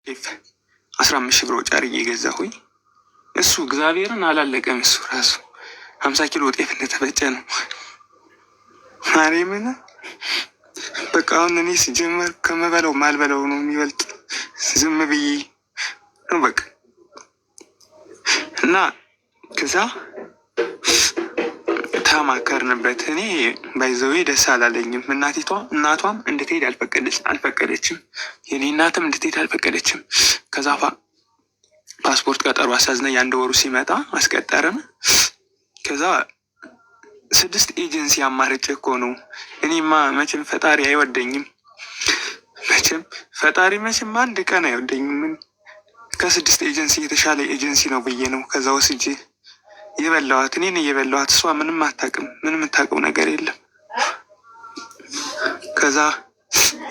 15,000 ብር ጫር እየገዛሁኝ እሱ እግዚአብሔርን አላለቀም። እሱ ራሱ 50 ኪሎ ጤፍ እንደተፈጨ ነው። ማርያምን በቃ አሁን እኔ ሲጀመር ከመበለው ማልበለው ነው የሚበልጥ። ዝም ብዬ ነው በቃ እና ከዛ ተማከርንበት። እኔ ባይዘዌ ደስ አላለኝም። እናቷም እንድትሄድ አልፈቀደችም። የኔ እናትም እንድትሄድ አልፈቀደችም። ከዛ ፓስፖርት ቀጠሮ አሳዝነ የአንድ ወሩ ሲመጣ አስቀጠርን። ከዛ 6 ኤጀንሲ አማርጬ እኮ ነው። እኔማ መቼም ፈጣሪ አይወደኝም። መቼም አንድ ቀን አይወደኝም። ከ6 ኤጀንሲ የተሻለ ኤጀንሲ ነው ብዬ ነው ከዛ ወስጄ የበላዋት። እኔን እየበላዋት እሷ ምንም አታውቅም። ምንም የምታውቀው ነገር የለም። ከዛ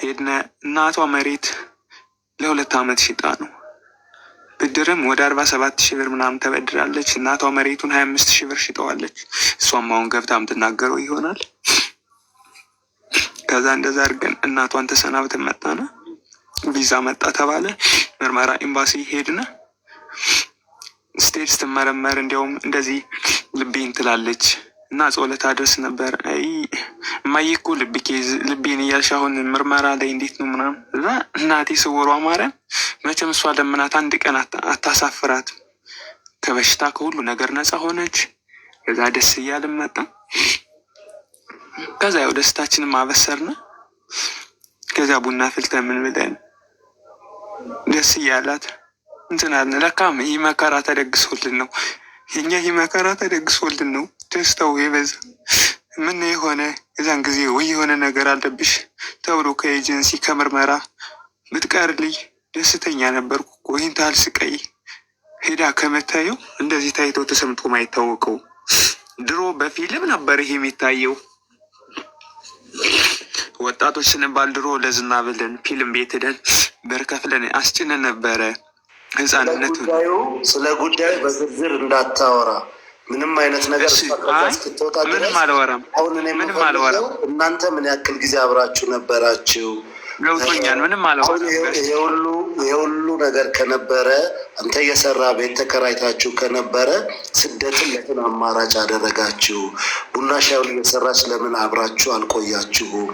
ሄድነ። እናቷ መሬት ለ2 ዓመት ሽጣ ነው። ብድርም ወደ 47,000 ብር ምናምን ተበድራለች። እናቷ መሬቱን 25,000 ብር ሽጠዋለች። እሷም አሁን ገብታ የምትናገረው ይሆናል። ከዛ እንደዛ አድርገን እናቷን ተሰናብተን መጣነ። ቪዛ መጣ ተባለ። ምርመራ ኤምባሲ ሄድነ። ስቴጅ ስትመረመር እንዲያውም እንደዚህ ልቤን ትላለች እና ጸሎት አድርስ ነበር። እማዬ እኮ ልቤን እያልሽ አሁን ምርመራ ላይ እንዴት ነው ምናምን። እዛ እናቴ ስውሯ ማርያም መቼም እሷ ለምናት አንድ ቀን አታሳፍራትም። ከበሽታ ከሁሉ ነገር ነፃ ሆነች። ከዛ ደስ እያልን መጣ። ከዛ ያው ደስታችንን ማበሰርነ። ከዚያ ቡና ፍልተን ምን ብለን ደስ እያላት እንትናልን። ለካም ይህ መከራ ተደግሶልን ነው። የኛ ይህ መከራ ተደግሶልን ነው ደስታው የበዛ። ምን የሆነ የዛን ጊዜ ወይ የሆነ ነገር አለብሽ ተብሎ ከኤጀንሲ ከምርመራ ብትቀርልኝ ደስተኛ ነበርኩ እኮ። ይህን ታህል ስቀይ ሄዳ ከመታየው እንደዚህ ታይቶ ተሰምቶ ማይታወቀው። ድሮ በፊልም ነበር ይሄ የሚታየው። ወጣቶች ስንባል ድሮ ለዝና ብለን ፊልም ቤት ሄደን ብር ከፍለን አስጭነን ነበረ። ህፃንነት ስለ ጉዳዩ በዝርዝር እንዳታወራ ምንም አይነት ነገር ምንም አልወራም። ምንም አልወራም። እናንተ ምን ያክል ጊዜ አብራችሁ ነበራችሁ? ገብቶኛል። ምንም አልወራም። የሁሉ ነገር ከነበረ አንተ የሰራ ቤት ተከራይታችሁ ከነበረ ስደትን ለምን አማራጭ አደረጋችሁ? ቡና ሻዩን እየሰራች ለምን አብራችሁ አልቆያችሁም?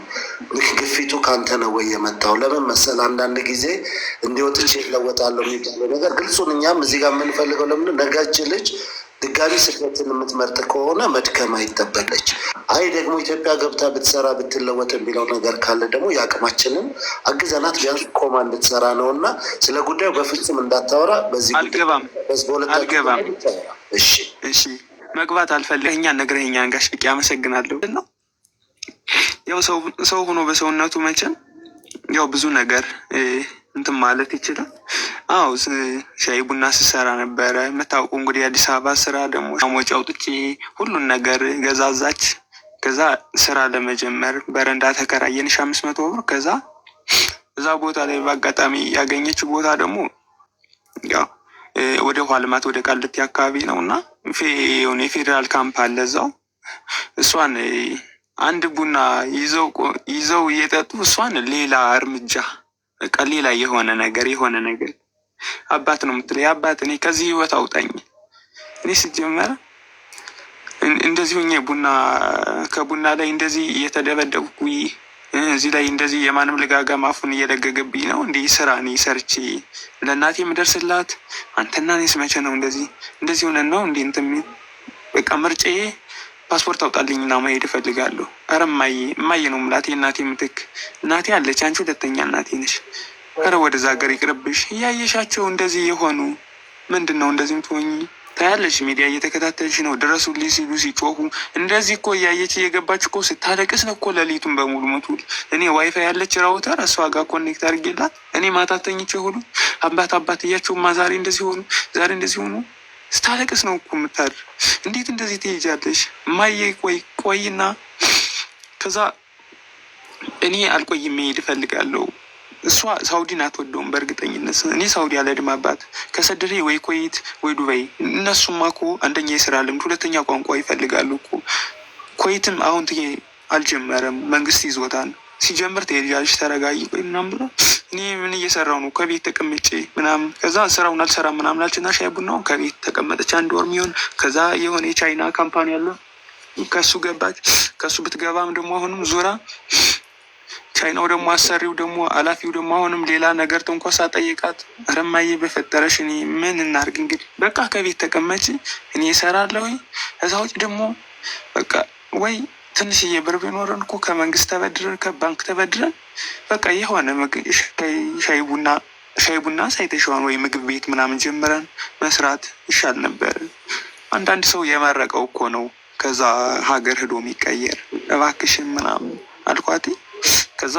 ግፊቱ ካንተ ነው ወይ የመጣው? ለምን መሰል አንዳንድ ጊዜ እንዲወጥቼ ይለወጣለሁ የሚባለው ነገር ግልጹን እኛም እዚህ ጋር የምንፈልገው ለምን ነጋች ልጅ ድጋሚ ስደትን የምትመርጥ ከሆነ መድከም አይጠበቀች። አይ ደግሞ ኢትዮጵያ ገብታ ብትሰራ ብትለወጥ የሚለው ነገር ካለ ደግሞ የአቅማችንን አግዘናት ቢያንስ ቆማ እንድትሰራ ነው። እና ስለ ጉዳዩ በፍጹም እንዳታወራ። በዚህ አልገባም። እሺ መግባት አልፈልግኛ ነግረኸኛል ጋሽ ፍቄ አመሰግናለሁ። ነው ያው ሰው ሆኖ በሰውነቱ መቼም ያው ብዙ ነገር እንትን ማለት ይችላል። አዎ ሻይ ቡና ስሰራ ነበረ። የምታውቁ እንግዲህ የአዲስ አበባ ስራ ደግሞ ሞጫ አውጥቼ ሁሉን ነገር ገዛዛች። ከዛ ስራ ለመጀመር በረንዳ ተከራየን 500 ብር። ከዛ እዛ ቦታ ላይ በአጋጣሚ ያገኘች ቦታ ደግሞ ያው ወደ ውሃ ልማት ወደ ቃልቲ አካባቢ ነው እና የሆነ የፌዴራል ካምፕ አለ እዛው። እሷን አንድ ቡና ይዘው እየጠጡ እሷን ሌላ እርምጃ በቃ ሌላ የሆነ ነገር አባት ነው የምትለው የአባት እኔ ከዚህ ህይወት አውጣኝ። እኔ ስጀመር እንደዚህ ሆኜ ከቡና ላይ እንደዚህ እየተደበደብኩ እዚህ ላይ እንደዚህ የማንም ልጋጋ ማፉን እየለገገብኝ ነው እንዲህ ስራ እኔ ሰርቼ ለእናቴ የምደርስላት። አንተና እኔስ መቼ ነው እንደዚህ ሆነን ነው እንዲህ እንትን በቃ ምርጫዬ ፓስፖርት አውጣልኝና መሄድ እፈልጋለሁ። ኧረ እማዬ ነው የምላት የእናቴ ምትክ እናቴ አለች። አንቺ ሁለተኛ እናቴ ነሽ። ኧረ ወደዛ ሀገር ይቅርብሽ። እያየሻቸው እንደዚህ የሆኑ ምንድን ነው እንደዚህ ምትሆኝ ታያለሽ። ሚዲያ እየተከታተልሽ ነው። ድረሱልኝ ሲሉ ሲጮሁ እንደዚህ እኮ እያየች እየገባች እኮ ስታለቅስ ነው እኮ ሌሊቱን በሙሉ ምትውል። እኔ ዋይፋይ ያለች ራውተር እሷ ጋር ኮኔክት አድርጌላት እኔ ማታ ተኝቼ ሁሉ አባት እያቸውማ ዛሬ እንደዚህ ሆኑ ስታለቅስ ነው እኮ የምታድር። እንዴት እንደዚህ ትሄጃለሽ? እማዬ ቆይና ከዛ እኔ አልቆይም መሄድ እፈልጋለሁ። እሷ ሳውዲን አትወደውም በእርግጠኝነት። እኔ ሳውዲ አልሄድም አባት ከሰደሬ ወይ ኩዌት ወይ ዱባይ። እነሱማ እኮ አንደኛ የስራ ልምድ፣ ሁለተኛ ቋንቋ ይፈልጋሉ እኮ። ኩዌትም አሁን አልጀመረም መንግስት ይዞታል። ሲጀምር ትሄጃለሽ ተረጋጊ ቆይ ምናምን ብሎ እኔ ምን እየሰራው ነው ከቤት ተቀምጬ ምናምን። ከዛ ስራውን አልሰራም ምናምን አልችና ሻይ ቡናውን ከቤት ተቀመጠች 1 ወር የሚሆን። ከዛ የሆነ የቻይና ካምፓኒ አለ ከሱ ገባች። ከሱ ብትገባም ደግሞ አሁንም ዙራ ቻይናው ደግሞ አሰሪው ደግሞ ኃላፊው ደግሞ አሁንም ሌላ ነገር ትንኮሳ ጠይቃት። ረማዬ በፈጠረሽ እኔ ምን እናርግ እንግዲህ በቃ ከቤት ተቀመጭ እኔ እሰራለሁ። እዛ ውጭ ደግሞ በቃ ወይ ትንሽዬ ብር ቢኖረን እኮ ከመንግስት ተበድረን ከባንክ ተበድረን በቃ የሆነ ሻይ ቡና ሳይተሸዋን ወይ ምግብ ቤት ምናምን ጀምረን መስራት ይሻል ነበር። አንዳንድ ሰው የመረቀው እኮ ነው ከዛ ሀገር ሄዶ የሚቀየር እባክሽን ምናምን አልኳት። ከዛ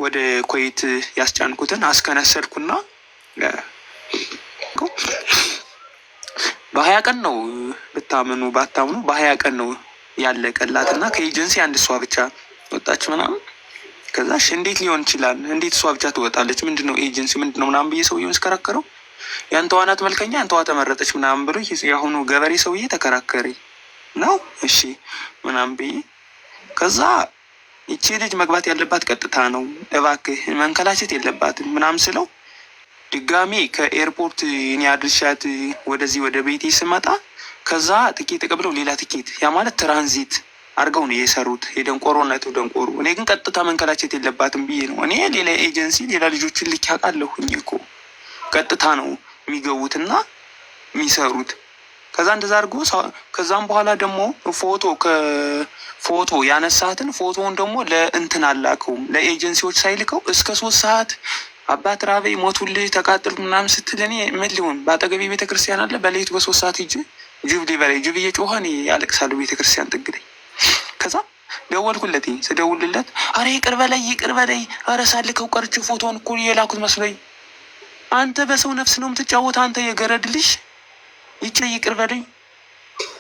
ወደ ኩዌት ያስጫንኩትን አስከነሰልኩና በ20 ቀን ነው ብታምኑ ባታምኑ በ20 ቀን ነው ያለቀላት እና ከኤጀንሲ አንድ እሷ ብቻ ወጣች ምናምን። ከዛ እንዴት ሊሆን ይችላል? እንዴት እሷ ብቻ ትወጣለች? ምንድነው ኤጀንሲ ምንድነው ምናምን ብዬ ሰውዬውን ስከራከረው ያንተዋ ናት መልከኛ ያንተዋ ተመረጠች ምናምን ብሎ የአሁኑ ገበሬ ሰውዬ ተከራከሪ ነው። እሺ ምናምን ብዬ ከዛ ይቺ ልጅ መግባት ያለባት ቀጥታ ነው እባክህ መንከላቸት የለባትም ምናምን ስለው ድጋሚ ከኤርፖርት እኔ አድርሻት ወደዚህ ወደ ቤቴ ስመጣ ከዛ ትኬት ተቀብለው ሌላ ትኬት ያ ማለት ትራንዚት አድርገው ነው የሰሩት። የደንቆሮነቱ ደንቆሮ። እኔ ግን ቀጥታ መንከላቸት የለባትም ብዬ ነው እኔ ሌላ ኤጀንሲ ሌላ ልጆችን ልክ ያውቃለሁኝ እኮ ቀጥታ ነው የሚገቡትና የሚሰሩት። ከዛ እንደዛ አድርጎ ከዛም በኋላ ደግሞ ፎቶ ያነሳትን ፎቶውን ደግሞ ለእንትን አላከውም ለኤጀንሲዎች ሳይልከው እስከ 3 ሰዓት አባት ራበይ ሞቱልህ ተቃጥልኩ ምናምን ስትል እኔ ምን ሊሆን በአጠገቤ ቤተክርስቲያን አለ በሌሊቱ በ3 ሰዓት ሂጅ ጅብ ሊበላይ ጅብ እየጮኸ እኔ ያለቅሳሉ ቤተክርስቲያን ጥግ ላይ። ከዛ ደወልኩለት። ስደውልለት አረ ይቅር በላይ አረ ሳልከው ቀርቼ ፎቶውን እኮ የላኩት መስሎኝ። አንተ በሰው ነፍስ ነው የምትጫወት አንተ የገረድልሽ ይቅር በለኝ።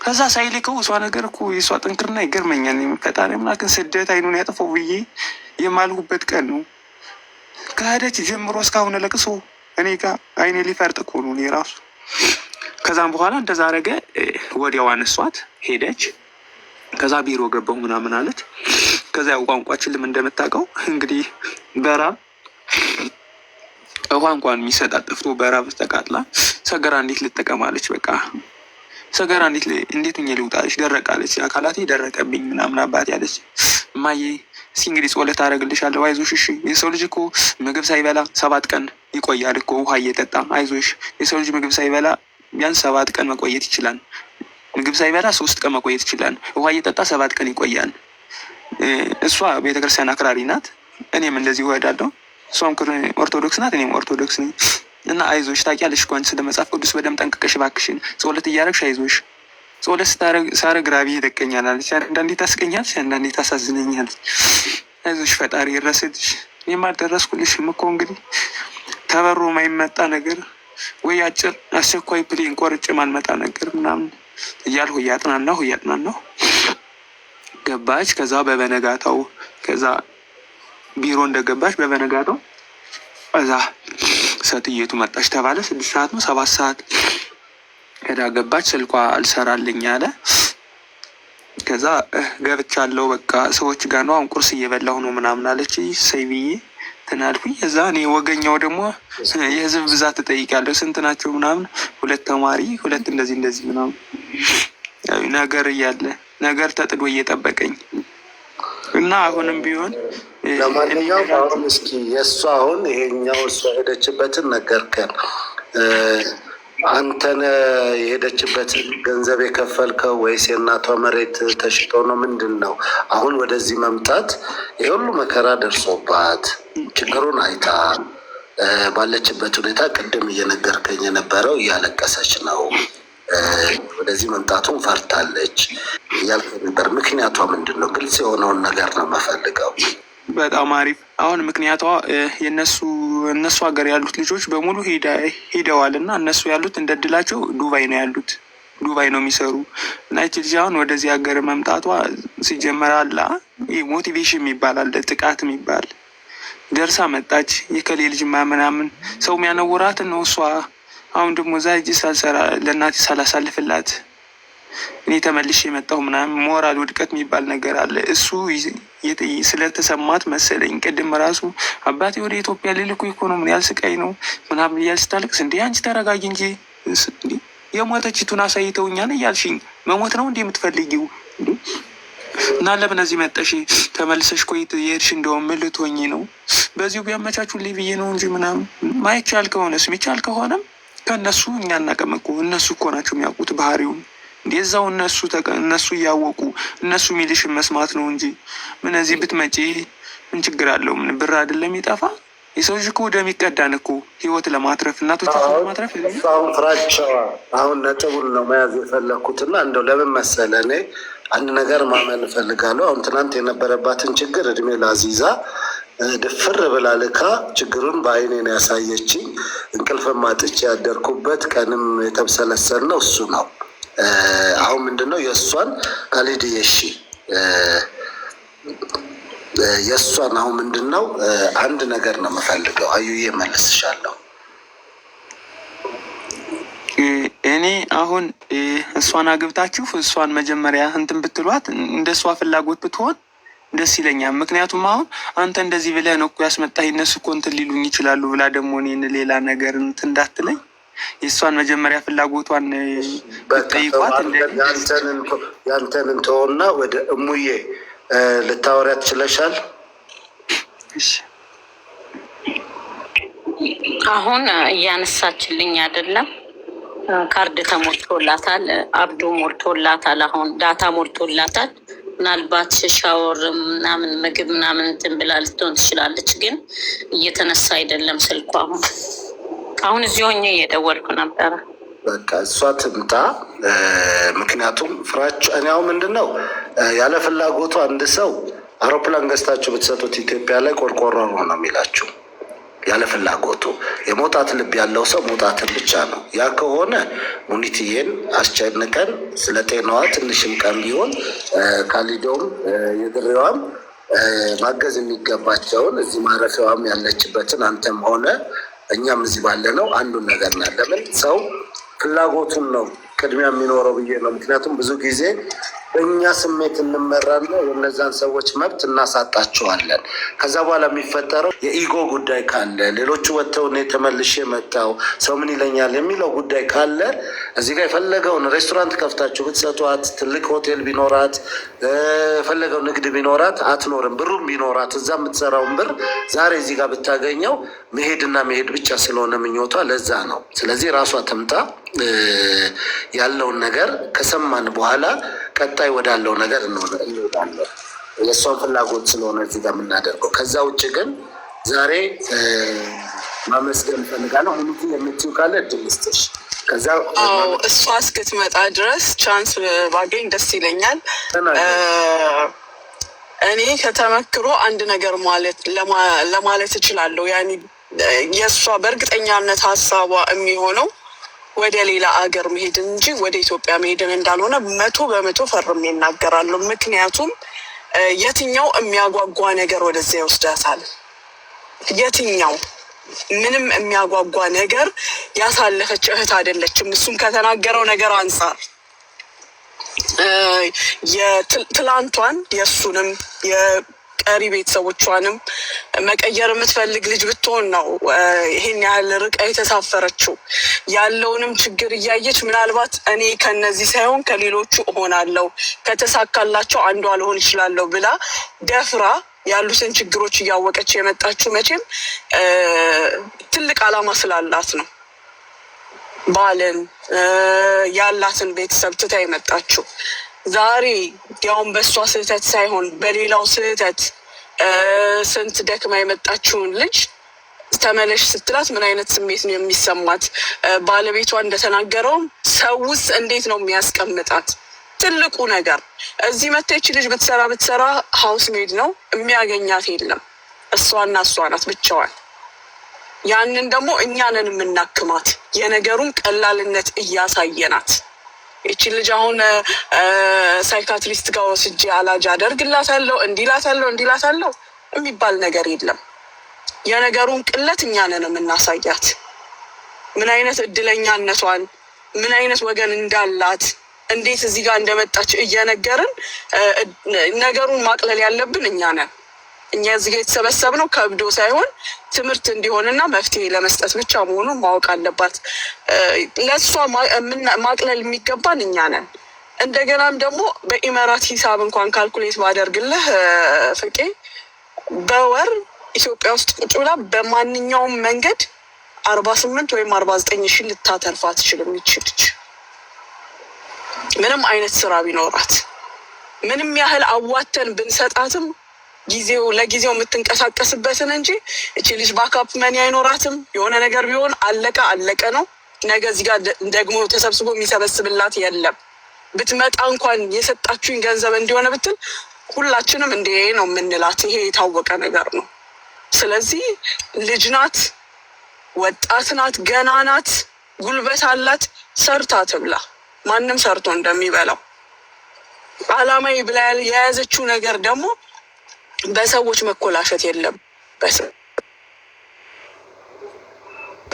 ከዛ ሳይልከው እሷ ነገር እኮ የእሷ ጥንክርና ይገርመኛል። ፈጣሪ አምላክን ስደት አይኑን ያጥፈው ብዬ የማልሁበት ቀን ነው። ከሄደች ጀምሮ እስካሁን ለቅሶ እኔ ጋር አይኔ ሊፈርጥ እኮ ነው እኔ ራሱ። ከዛም በኋላ እንደዛ አረገ። ወዲያው አነሷት ሄደች። ከዛ ቢሮ ገባሁ ምናምን አለች። ከዛ ያው ቋንቋችንም እንደምታውቀው እንግዲህ በራብ ውሃ እንኳን የሚሰጣት ጠፍቶ በራብ ተቃጥላ ሰገራ እንዴት ልጠቀማለች? በቃ ሰገራ እንዴት ኛ ልውጣለች? ደረቃለች፣ አካላቴ ደረቀብኝ ምናምን አባት ያለች። እማዬ እስኪ እንግዲህ ጸሎት አደርግልሻለሁ አይዞሽ። እሺ የሰው ልጅ እኮ ምግብ ሳይበላ 7 ቀን ይቆያል እኮ ውሃ እየጠጣ አይዞሽ። የሰው ልጅ ምግብ ሳይበላ ቢያንስ 7 ቀን መቆየት ይችላል። ምግብ ሳይበላ 3 ቀን መቆየት ይችላል። ውሃ እየጠጣ 7 ቀን ይቆያል። እሷ ቤተክርስቲያን አክራሪ ናት፣ እኔም እንደዚህ እወዳለሁ። እሷም ኦርቶዶክስ ናት፣ እኔም ኦርቶዶክስ ነኝ። እና አይዞሽ ታውቂያለሽ እኮ አንቺ ስለ መጽሐፍ ቅዱስ በደምብ ጠንቅቀሽ እባክሽን ጸሎት እያደረግሽ አይዞሽ። ጸሎት ሳረግ ራቢ ይደቀኛል አለች። አንዳንዴ ታስቀኛለች፣ አንዳንዴ ታሳዝነኛለች። አይዞሽ ፈጣሪ ይረስልሽ። እኔም አልደረስኩልሽም እኮ እንግዲህ ተበሮ ማይመጣ ነገር ወይ አጭር አስቸኳይ ፕሌን ቆርጬ ማልመጣ ነገር ምናምን እያልሁ እያጥናናሁ ገባች። ከዛ በበነጋታው ከዛ ቢሮ እንደገባች በበነጋታው እዛ ሰትየቱ መጣች ተባለ። 6 ሰዓት ነው 7 ሰዓት ሄዳ ገባች። ስልኳ አልሰራልኝ አለ። ከዛ ገብቻለሁ በቃ ሰዎች ጋር ነው አሁን ቁርስ እየበላሁ ነው ምናምን አለች። ሰይብዬ ትናልኩኝ። እዛ እኔ ወገኛው ደግሞ የህዝብ ብዛት ትጠይቃለሁ ስንት ናቸው ምናምን 2 ተማሪ 2 እንደዚህ ምናምን ነገር እያለ ነገር ተጥዶ እየጠበቀኝ እና አሁንም ቢሆን ለማንኛውም አሁን እስኪ የእሷ አሁን ይሄኛው እሷ ሄደችበትን ነገርከን። አንተነ የሄደችበትን ገንዘብ የከፈልከው ወይስ የእናቷ መሬት ተሽጦ ነው? ምንድን ነው? አሁን ወደዚህ መምጣት ይሄ ሁሉ መከራ ደርሶባት ችግሩን አይታ ባለችበት ሁኔታ ቅድም እየነገርከኝ የነበረው እያለቀሰች ነው። ወደዚህ መምጣቱን ፈርታለች እያልክ ነበር። ምክንያቷ ምንድን ነው? ግልጽ የሆነውን ነገር ነው የምፈልገው። በጣም አሪፍ። አሁን ምክንያቷ እነሱ ሀገር ያሉት ልጆች በሙሉ ሂደዋል እና እነሱ ያሉት እንደ እድላቸው ዱባይ ነው ያሉት፣ ዱባይ ነው የሚሰሩ እና ይቺ ልጅ አሁን ወደዚህ ሀገር መምጣቷ ሲጀመር አላ ሞቲቬሽን የሚባል አለ፣ ጥቃት የሚባል ደርሳ መጣች። የከሌ ልጅ ምናምን ሰው የሚያነውራት ነው እሷ። አሁን ደግሞ እዛ እጅ ሳልሰራ ለእናቴ ሳላሳልፍላት እኔ ተመልሼ የመጣሁ ምናምን ሞራል ውድቀት የሚባል ነገር አለ። እሱ ስለተሰማት መሰለኝ ቅድም ራሱ አባቴ ወደ ኢትዮጵያ ልልኩ ኢኮኖሚ ያልስቃይ ነው ምናምን እያል ስታለቅስ እንዴ አንቺ ተረጋጊ እንጂ የሞተችቱን አሳይተውኛል እያልሽኝ መሞት ነው እንዴ የምትፈልጊው? እና ለምን እዚህ መጠሽ ተመልሰሽ ቆይት የሄድሽ እንደውም ምን ልትሆኚ ነው? በዚሁ ቢያመቻቹልኝ ብዬ ነው እንጂ ምናምን ማይቻል ከሆነስ ሚቻል ከሆነም ከእነሱ እኛ እናቀም እኮ እነሱ እኮ ናቸው የሚያውቁት ባህሪውን። እንደዛው እነሱ እያወቁ እነሱ ሚልሽን መስማት ነው እንጂ ምን እዚህ ብትመጪ ምን ችግር አለው? ምን ብር አይደለም ይጠፋ የሰው ልጅ እኮ ወደሚቀዳን እኮ ህይወት ለማትረፍ እናቶቻችን ለማትረፍ አሁን ፍራቻዋ አሁን ነጥቡን ነው መያዝ የፈለግኩትና እንደው ለምን መሰለ እኔ አንድ ነገር ማመን እፈልጋለሁ። አሁን ትናንት የነበረባትን ችግር እድሜ ላዚዛ ድፍር ብላ ልካ ችግሩን በአይኔ ነው ያሳየችኝ። እንቅልፍም አጥቼ ያደርኩበት ቀንም የተብሰለሰል ነው እሱ ነው። አሁን ምንድነው የእሷን ካሊድ የእሷን አሁን ምንድነው አንድ ነገር ነው የምፈልገው። አዩዬ መልስሻለሁ። እኔ አሁን እሷን አግብታችሁ እሷን መጀመሪያ እንትን ብትሏት እንደ እሷ ፍላጎት ብትሆን ደስ ይለኛል። ምክንያቱም አሁን አንተ እንደዚህ ብለህ ነው እኮ ያስመጣህ እነሱ እኮ እንትን ሊሉኝ ይችላሉ ብላ ደግሞ እኔን ሌላ ነገር እንትን እንዳትለኝ የእሷን መጀመሪያ ፍላጎቷን ብትጠይቋት ያንተን እንተውና ወደ እሙዬ ልታወሪያት ትችለሻል። አሁን እያነሳችልኝ አይደለም። ካርድ ተሞልቶላታል፣ አብዱ ሞልቶላታል፣ አሁን ዳታ ሞልቶላታል። ምናልባት ሻወር ምናምን ምግብ ምናምን እንትን ብላ ልትሆን ትችላለች፣ ግን እየተነሳ አይደለም ስልኳ። አሁን እዚህ ሆኜ እየደወልኩ ነበረ። በቃ እሷ ትምጣ። ምክንያቱም ፍራቻ እኔ አሁን ምንድን ነው ያለ ፍላጎቱ አንድ ሰው አውሮፕላን ገዝታችሁ ብትሰጡት ኢትዮጵያ ላይ ቆርቆሮ ነው የሚላችሁ። ያለ ፍላጎቱ የመውጣት ልብ ያለው ሰው መውጣትን ብቻ ነው። ያ ከሆነ ሙኒትዬን አስጨንቀን ስለ ጤናዋ ትንሽም ቀን ቢሆን ካሊዶም የድሬዋም ማገዝ የሚገባቸውን እዚህ ማረፊያዋም ያለችበትን አንተም ሆነ እኛም እዚህ ባለ ነው አንዱን ነገር ነው። ለምን ሰው ፍላጎቱን ነው ቅድሚያ የሚኖረው ብዬ ነው። ምክንያቱም ብዙ ጊዜ በእኛ ስሜት እንመራና የእነዛን ሰዎች መብት እናሳጣቸዋለን። ከዛ በኋላ የሚፈጠረው የኢጎ ጉዳይ ካለ ሌሎቹ ወጥተው እኔ ተመልሼ መጣሁ ሰው ምን ይለኛል የሚለው ጉዳይ ካለ እዚህ ጋር የፈለገውን ሬስቶራንት ከፍታችሁ ብትሰጧት፣ ትልቅ ሆቴል ቢኖራት፣ የፈለገው ንግድ ቢኖራት አትኖርም። ብሩም ቢኖራት እዛ የምትሰራውን ብር ዛሬ እዚህ ጋር ብታገኘው መሄድና መሄድ ብቻ ስለሆነ ምኞቷ ለዛ ነው። ስለዚህ ራሷ ትምጣ። ያለውን ነገር ከሰማን በኋላ ቀጣይ ወዳለው ነገር እንወዳለን። የእሷን ፍላጎት ስለሆነ እዚህ ጋር የምናደርገው። ከዛ ውጭ ግን ዛሬ ማመስገን እፈልጋለሁ። ሙሉቲ የምትይው ካለ እድል ልስጥሽ። ከዛ እሷ እስክትመጣ ድረስ ቻንስ ባገኝ ደስ ይለኛል። እኔ ከተመክሮ አንድ ነገር ለማለት እችላለሁ። ያኔ የእሷ በእርግጠኛነት ሀሳቧ የሚሆነው ወደ ሌላ አገር መሄድ እንጂ ወደ ኢትዮጵያ መሄድን እንዳልሆነ 100% ፈርሜ ይናገራለሁ። ምክንያቱም የትኛው የሚያጓጓ ነገር ወደዚያ ይወስዳታል? የትኛው ምንም የሚያጓጓ ነገር ያሳለፈች እህት አይደለችም። እሱም ከተናገረው ነገር አንጻር የትላንቷን የእሱንም የቀሪ ቤተሰቦቿንም መቀየር የምትፈልግ ልጅ ብትሆን ነው ይሄን ያህል ርቃ የተሳፈረችው። ያለውንም ችግር እያየች ምናልባት እኔ ከነዚህ ሳይሆን ከሌሎቹ እሆናለሁ፣ ከተሳካላቸው አንዷ ልሆን ይችላለሁ ብላ ደፍራ ያሉትን ችግሮች እያወቀች የመጣችው መቼም ትልቅ ዓላማ ስላላት ነው። ባልን ያላትን ቤተሰብ ትታ የመጣችው ዛሬ ያውን በእሷ ስህተት ሳይሆን በሌላው ስህተት ስንት ደክማ የመጣችውን ልጅ ተመለሽ ስትላት ምን አይነት ስሜት ነው የሚሰማት? ባለቤቷ እንደተናገረውም ሰውስ እንዴት ነው የሚያስቀምጣት? ትልቁ ነገር እዚህ መተች ልጅ ብትሰራ ሀውስ ሜድ ነው የሚያገኛት የለም። እሷና እሷ ናት ብቻዋን። ያንን ደግሞ እኛንን የምናክማት የነገሩን ቀላልነት እያሳየናት። ይቺ ልጅ አሁን ሳይካትሪስት ጋር ወስጄ አላጅ አደርግላታለሁ እንዲላታለሁ የሚባል ነገር የለም። የነገሩን ቅለት እኛንን የምናሳያት ምን አይነት እድለኛነቷን ምን አይነት ወገን እንዳላት እንዴት እዚህ ጋር እንደመጣች እየነገርን ነገሩን ማቅለል ያለብን እኛ ነን። እኛ እዚህ ጋር የተሰበሰብነው ከብዶ ሳይሆን ትምህርት እንዲሆንና መፍትሄ ለመስጠት ብቻ መሆኑን ማወቅ አለባት። ለእሷ ማቅለል የሚገባን እኛ ነን። እንደገናም ደግሞ በኢመራት ሂሳብ እንኳን ካልኩሌት ባደርግልህ ፍቄ በወር ኢትዮጵያ ውስጥ ቁጭ ብላ በማንኛውም መንገድ 48 ወይም 49 ሺህ ልታተርፋ ትችልም ይችልች። ምንም አይነት ስራ ቢኖራት ምንም ያህል አዋተን ብንሰጣትም ለጊዜው የምትንቀሳቀስበትን እንጂ እቺ ልጅ ባካፕ መኒ አይኖራትም። የሆነ ነገር ቢሆን አለቀ ነው። ነገ እዚህ ጋር ደግሞ ተሰብስቦ የሚሰበስብላት የለም። ብትመጣ እንኳን የሰጣችሁኝ ገንዘብ እንዲሆነ ብትል ሁላችንም እንደ ነው የምንላት። ይሄ የታወቀ ነገር ነው። ስለዚህ ልጅ ናት፣ ወጣት ናት፣ ገና ናት፣ ጉልበት አላት። ሰርታ ትብላ። ማንም ሰርቶ እንደሚበላው አላማዬ ብላ የያዘችው ነገር ደግሞ በሰዎች መኮላሸት የለም።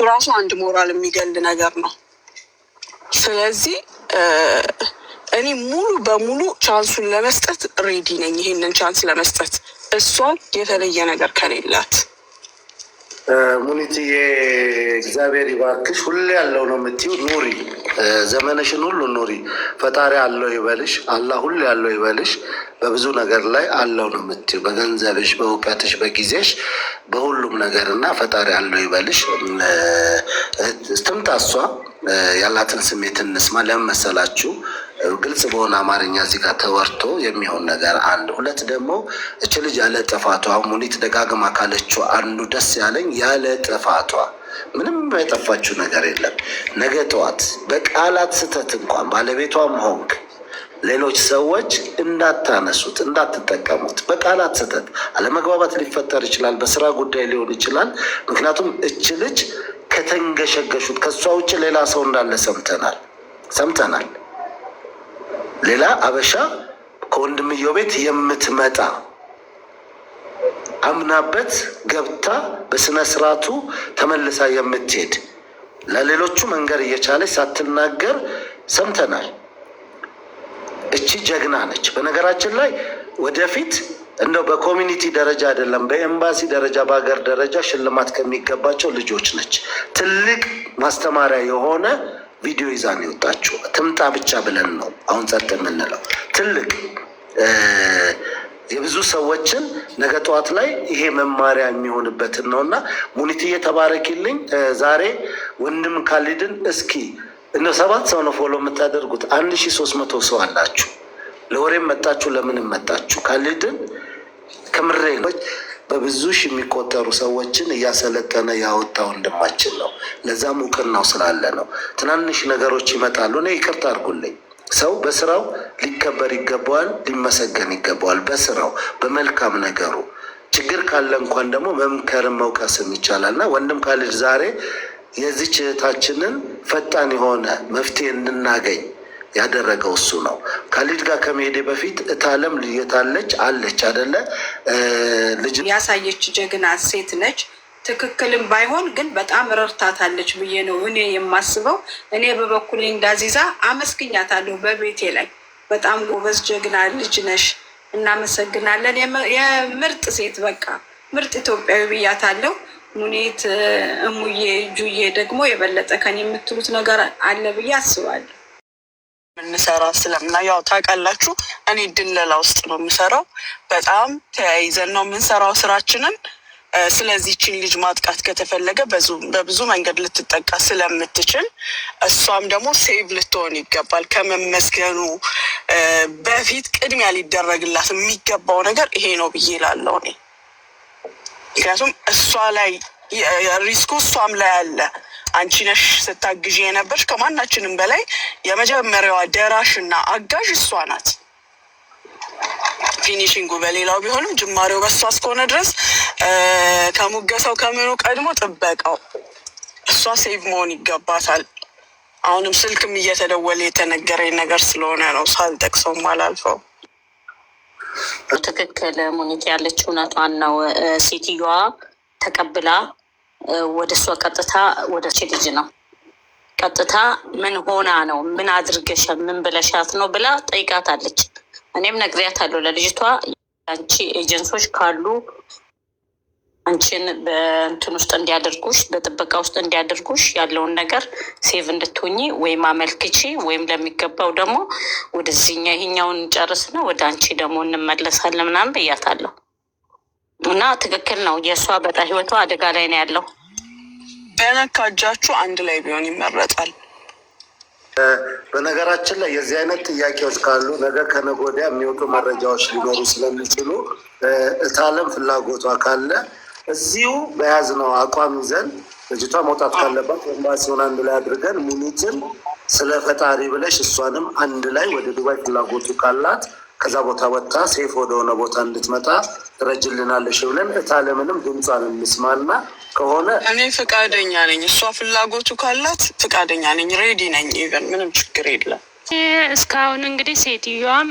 ራሱ አንድ ሞራል የሚገል ነገር ነው። ስለዚህ እኔ ሙሉ በሙሉ ቻንሱን ለመስጠት ሬዲ ነኝ። ይሄንን ቻንስ ለመስጠት እሷ የተለየ ነገር ከሌላት ሙኒትዬ እግዚአብሔር ይባርክሽ። ሁሌ ያለው ነው የምትይው፣ ኑሪ፣ ዘመንሽን ሁሉ ኑሪ። ፈጣሪ አለው ይበልሽ፣ አላህ ሁሌ ያለው ይበልሽ። በብዙ ነገር ላይ አለው ነው የምትይው፣ በገንዘብሽ፣ በእውቀትሽ፣ በጊዜሽ፣ በሁሉም ነገር እና ፈጣሪ አለው ይበልሽ። ትምጣ እሷ ያላትን ስሜት እንስማ። ለምን መሰላችሁ? ግልጽ በሆነ አማርኛ እዚህ ጋር ተወርቶ የሚሆን ነገር አንድ፣ ሁለት ደግሞ እች ልጅ ያለ ጥፋቷ ሙኒት ደጋግማ ካለችው አንዱ ደስ ያለኝ ያለ ጥፋቷ ምንም የጠፋችው ነገር የለም። ነገ ጠዋት በቃላት ስህተት እንኳን ባለቤቷም ሆንክ ሌሎች ሰዎች እንዳታነሱት፣ እንዳትጠቀሙት። በቃላት ስህተት አለመግባባት ሊፈጠር ይችላል፣ በስራ ጉዳይ ሊሆን ይችላል። ምክንያቱም እች ልጅ ከተንገሸገሹት ከእሷ ውጭ ሌላ ሰው እንዳለ ሰምተናል። ሌላ አበሻ ከወንድምየው ቤት የምትመጣ አምናበት ገብታ በስነ ስርዓቱ ተመልሳ የምትሄድ ለሌሎቹ መንገር እየቻለች ሳትናገር ሰምተናል። እቺ ጀግና ነች። በነገራችን ላይ ወደፊት እንደው በኮሚኒቲ ደረጃ አይደለም በኤምባሲ ደረጃ በሀገር ደረጃ ሽልማት ከሚገባቸው ልጆች ነች። ትልቅ ማስተማሪያ የሆነ ቪዲዮ ይዛ ነው የወጣችው። ትምጣ ብቻ ብለን ነው አሁን ጸጥ የምንለው። ትልቅ የብዙ ሰዎችን ነገ ጠዋት ላይ ይሄ መማሪያ የሚሆንበትን ነው እና ሙኒትዬ ተባረኪልኝ። ዛሬ ወንድም ካሊድን እስኪ እነ 7 ሰው ነው ፎሎ የምታደርጉት። 1300 ሰው አላችሁ። ለወሬም መጣችሁ ለምንም መጣችሁ። ካሊድን ከምሬ ነው በብዙ ሺህ የሚቆጠሩ ሰዎችን እያሰለጠነ ያወጣ ወንድማችን ነው። ለዛም እውቅናው ስላለ ነው። ትናንሽ ነገሮች ይመጣሉ። እኔ ይቅርታ አድርጉልኝ። ሰው በስራው ሊከበር ይገባዋል፣ ሊመሰገን ይገባዋል። በስራው በመልካም ነገሩ ችግር ካለ እንኳን ደግሞ መምከርም መውቀስም ይቻላል እና ወንድም ካሊድ ዛሬ የዚች እህታችንን ፈጣን የሆነ መፍትሄ እንድናገኝ ያደረገው እሱ ነው። ካሊድ ጋር ከመሄዴ በፊት እታለም ልየታለች አለች አደለ? ልጅ ያሳየች ጀግና ሴት ነች። ትክክልም ባይሆን ግን በጣም ረድታታለች ብዬ ነው እኔ የማስበው። እኔ በበኩሌ እንዳዚዛ አመስግኛታለሁ። በቤቴ ላይ በጣም ጎበዝ ጀግና ልጅ ነሽ፣ እናመሰግናለን። የምርጥ ሴት በቃ ምርጥ ኢትዮጵያዊ ብያታለሁ። ሙኒት እሙዬ ጁዬ ደግሞ የበለጠ ከኔ የምትሉት ነገር አለ ብዬ አስባለሁ። ምንሰራ ስለምና ያው ታውቃላችሁ፣ እኔ ድለላ ውስጥ ነው የምሰራው። በጣም ተያይዘን ነው የምንሰራው ስራችንን። ስለዚህችን ልጅ ማጥቃት ከተፈለገ በብዙ መንገድ ልትጠቃ ስለምትችል እሷም ደግሞ ሴቭ ልትሆን ይገባል። ከመመስገኑ በፊት ቅድሚያ ሊደረግላት የሚገባው ነገር ይሄ ነው ብዬ እላለሁ እኔ። ምክንያቱም እሷ ላይ ሪስኩ እሷም ላይ አለ። አንቺ ነሽ ስታግዥ የነበርሽ። ከማናችንም በላይ የመጀመሪያዋ ደራሽ እና አጋዥ እሷ ናት። ፊኒሽንጉ በሌላው ቢሆንም ጅማሬው በሷ እስከሆነ ድረስ ከሙገሳው ከምኑ ቀድሞ ጥበቃው እሷ ሴቭ መሆን ይገባታል። አሁንም ስልክም እየተደወለ የተነገረኝ ነገር ስለሆነ ነው ሳልጠቅሰው አላልፈው። ትክክል ሙኒት ያለችው እውነቷን ነው። ሴትዮዋ ተቀብላ ወደ እሷ ቀጥታ ወደ ልጅ ነው ቀጥታ ምን ሆና ነው ምን አድርገሽ ምን ብለሻት ነው ብላ ጠይቃታለች። እኔም ነግሬያታለሁ ለልጅቷ አንቺ ኤጀንሶች ካሉ አንቺን በእንትን ውስጥ እንዲያደርጉሽ በጥበቃ ውስጥ እንዲያደርጉሽ ያለውን ነገር ሴቭ እንድትሆኚ ወይም አመልክቺ ወይም ለሚገባው ደግሞ ወደዚህኛ ይሄኛውን ጨርስና ወደ አንቺ ደግሞ እንመለሳለን ምናምን ብያታለሁ። እና ትክክል ነው። የእሷ በጣ ህይወቷ አደጋ ላይ ነው ያለው። በነካ እጃችሁ አንድ ላይ ቢሆን ይመረጣል። በነገራችን ላይ የዚህ አይነት ጥያቄዎች ካሉ ነገ ከነገ ወዲያ የሚወጡ መረጃዎች ሊኖሩ ስለሚችሉ እታለም ፍላጎቷ ካለ እዚሁ በያዝነው አቋም ይዘን ልጅቷ መውጣት ካለባት ኤምባሲውን አንድ ላይ አድርገን ሙኒትን ስለ ፈጣሪ ብለሽ እሷንም አንድ ላይ ወደ ዱባይ ፍላጎቱ ካላት ከዛ ቦታ ወጥታ ሴፍ ወደሆነ ቦታ እንድትመጣ ትረጅልናለሽ ብለን እታለምንም ድምጿን እንስማና ከሆነ እኔ ፍቃደኛ ነኝ። እሷ ፍላጎቱ ካላት ፍቃደኛ ነኝ፣ ሬዲ ነኝ። ኢቨን ምንም ችግር የለም። እስካሁን እንግዲህ ሴትዮዋም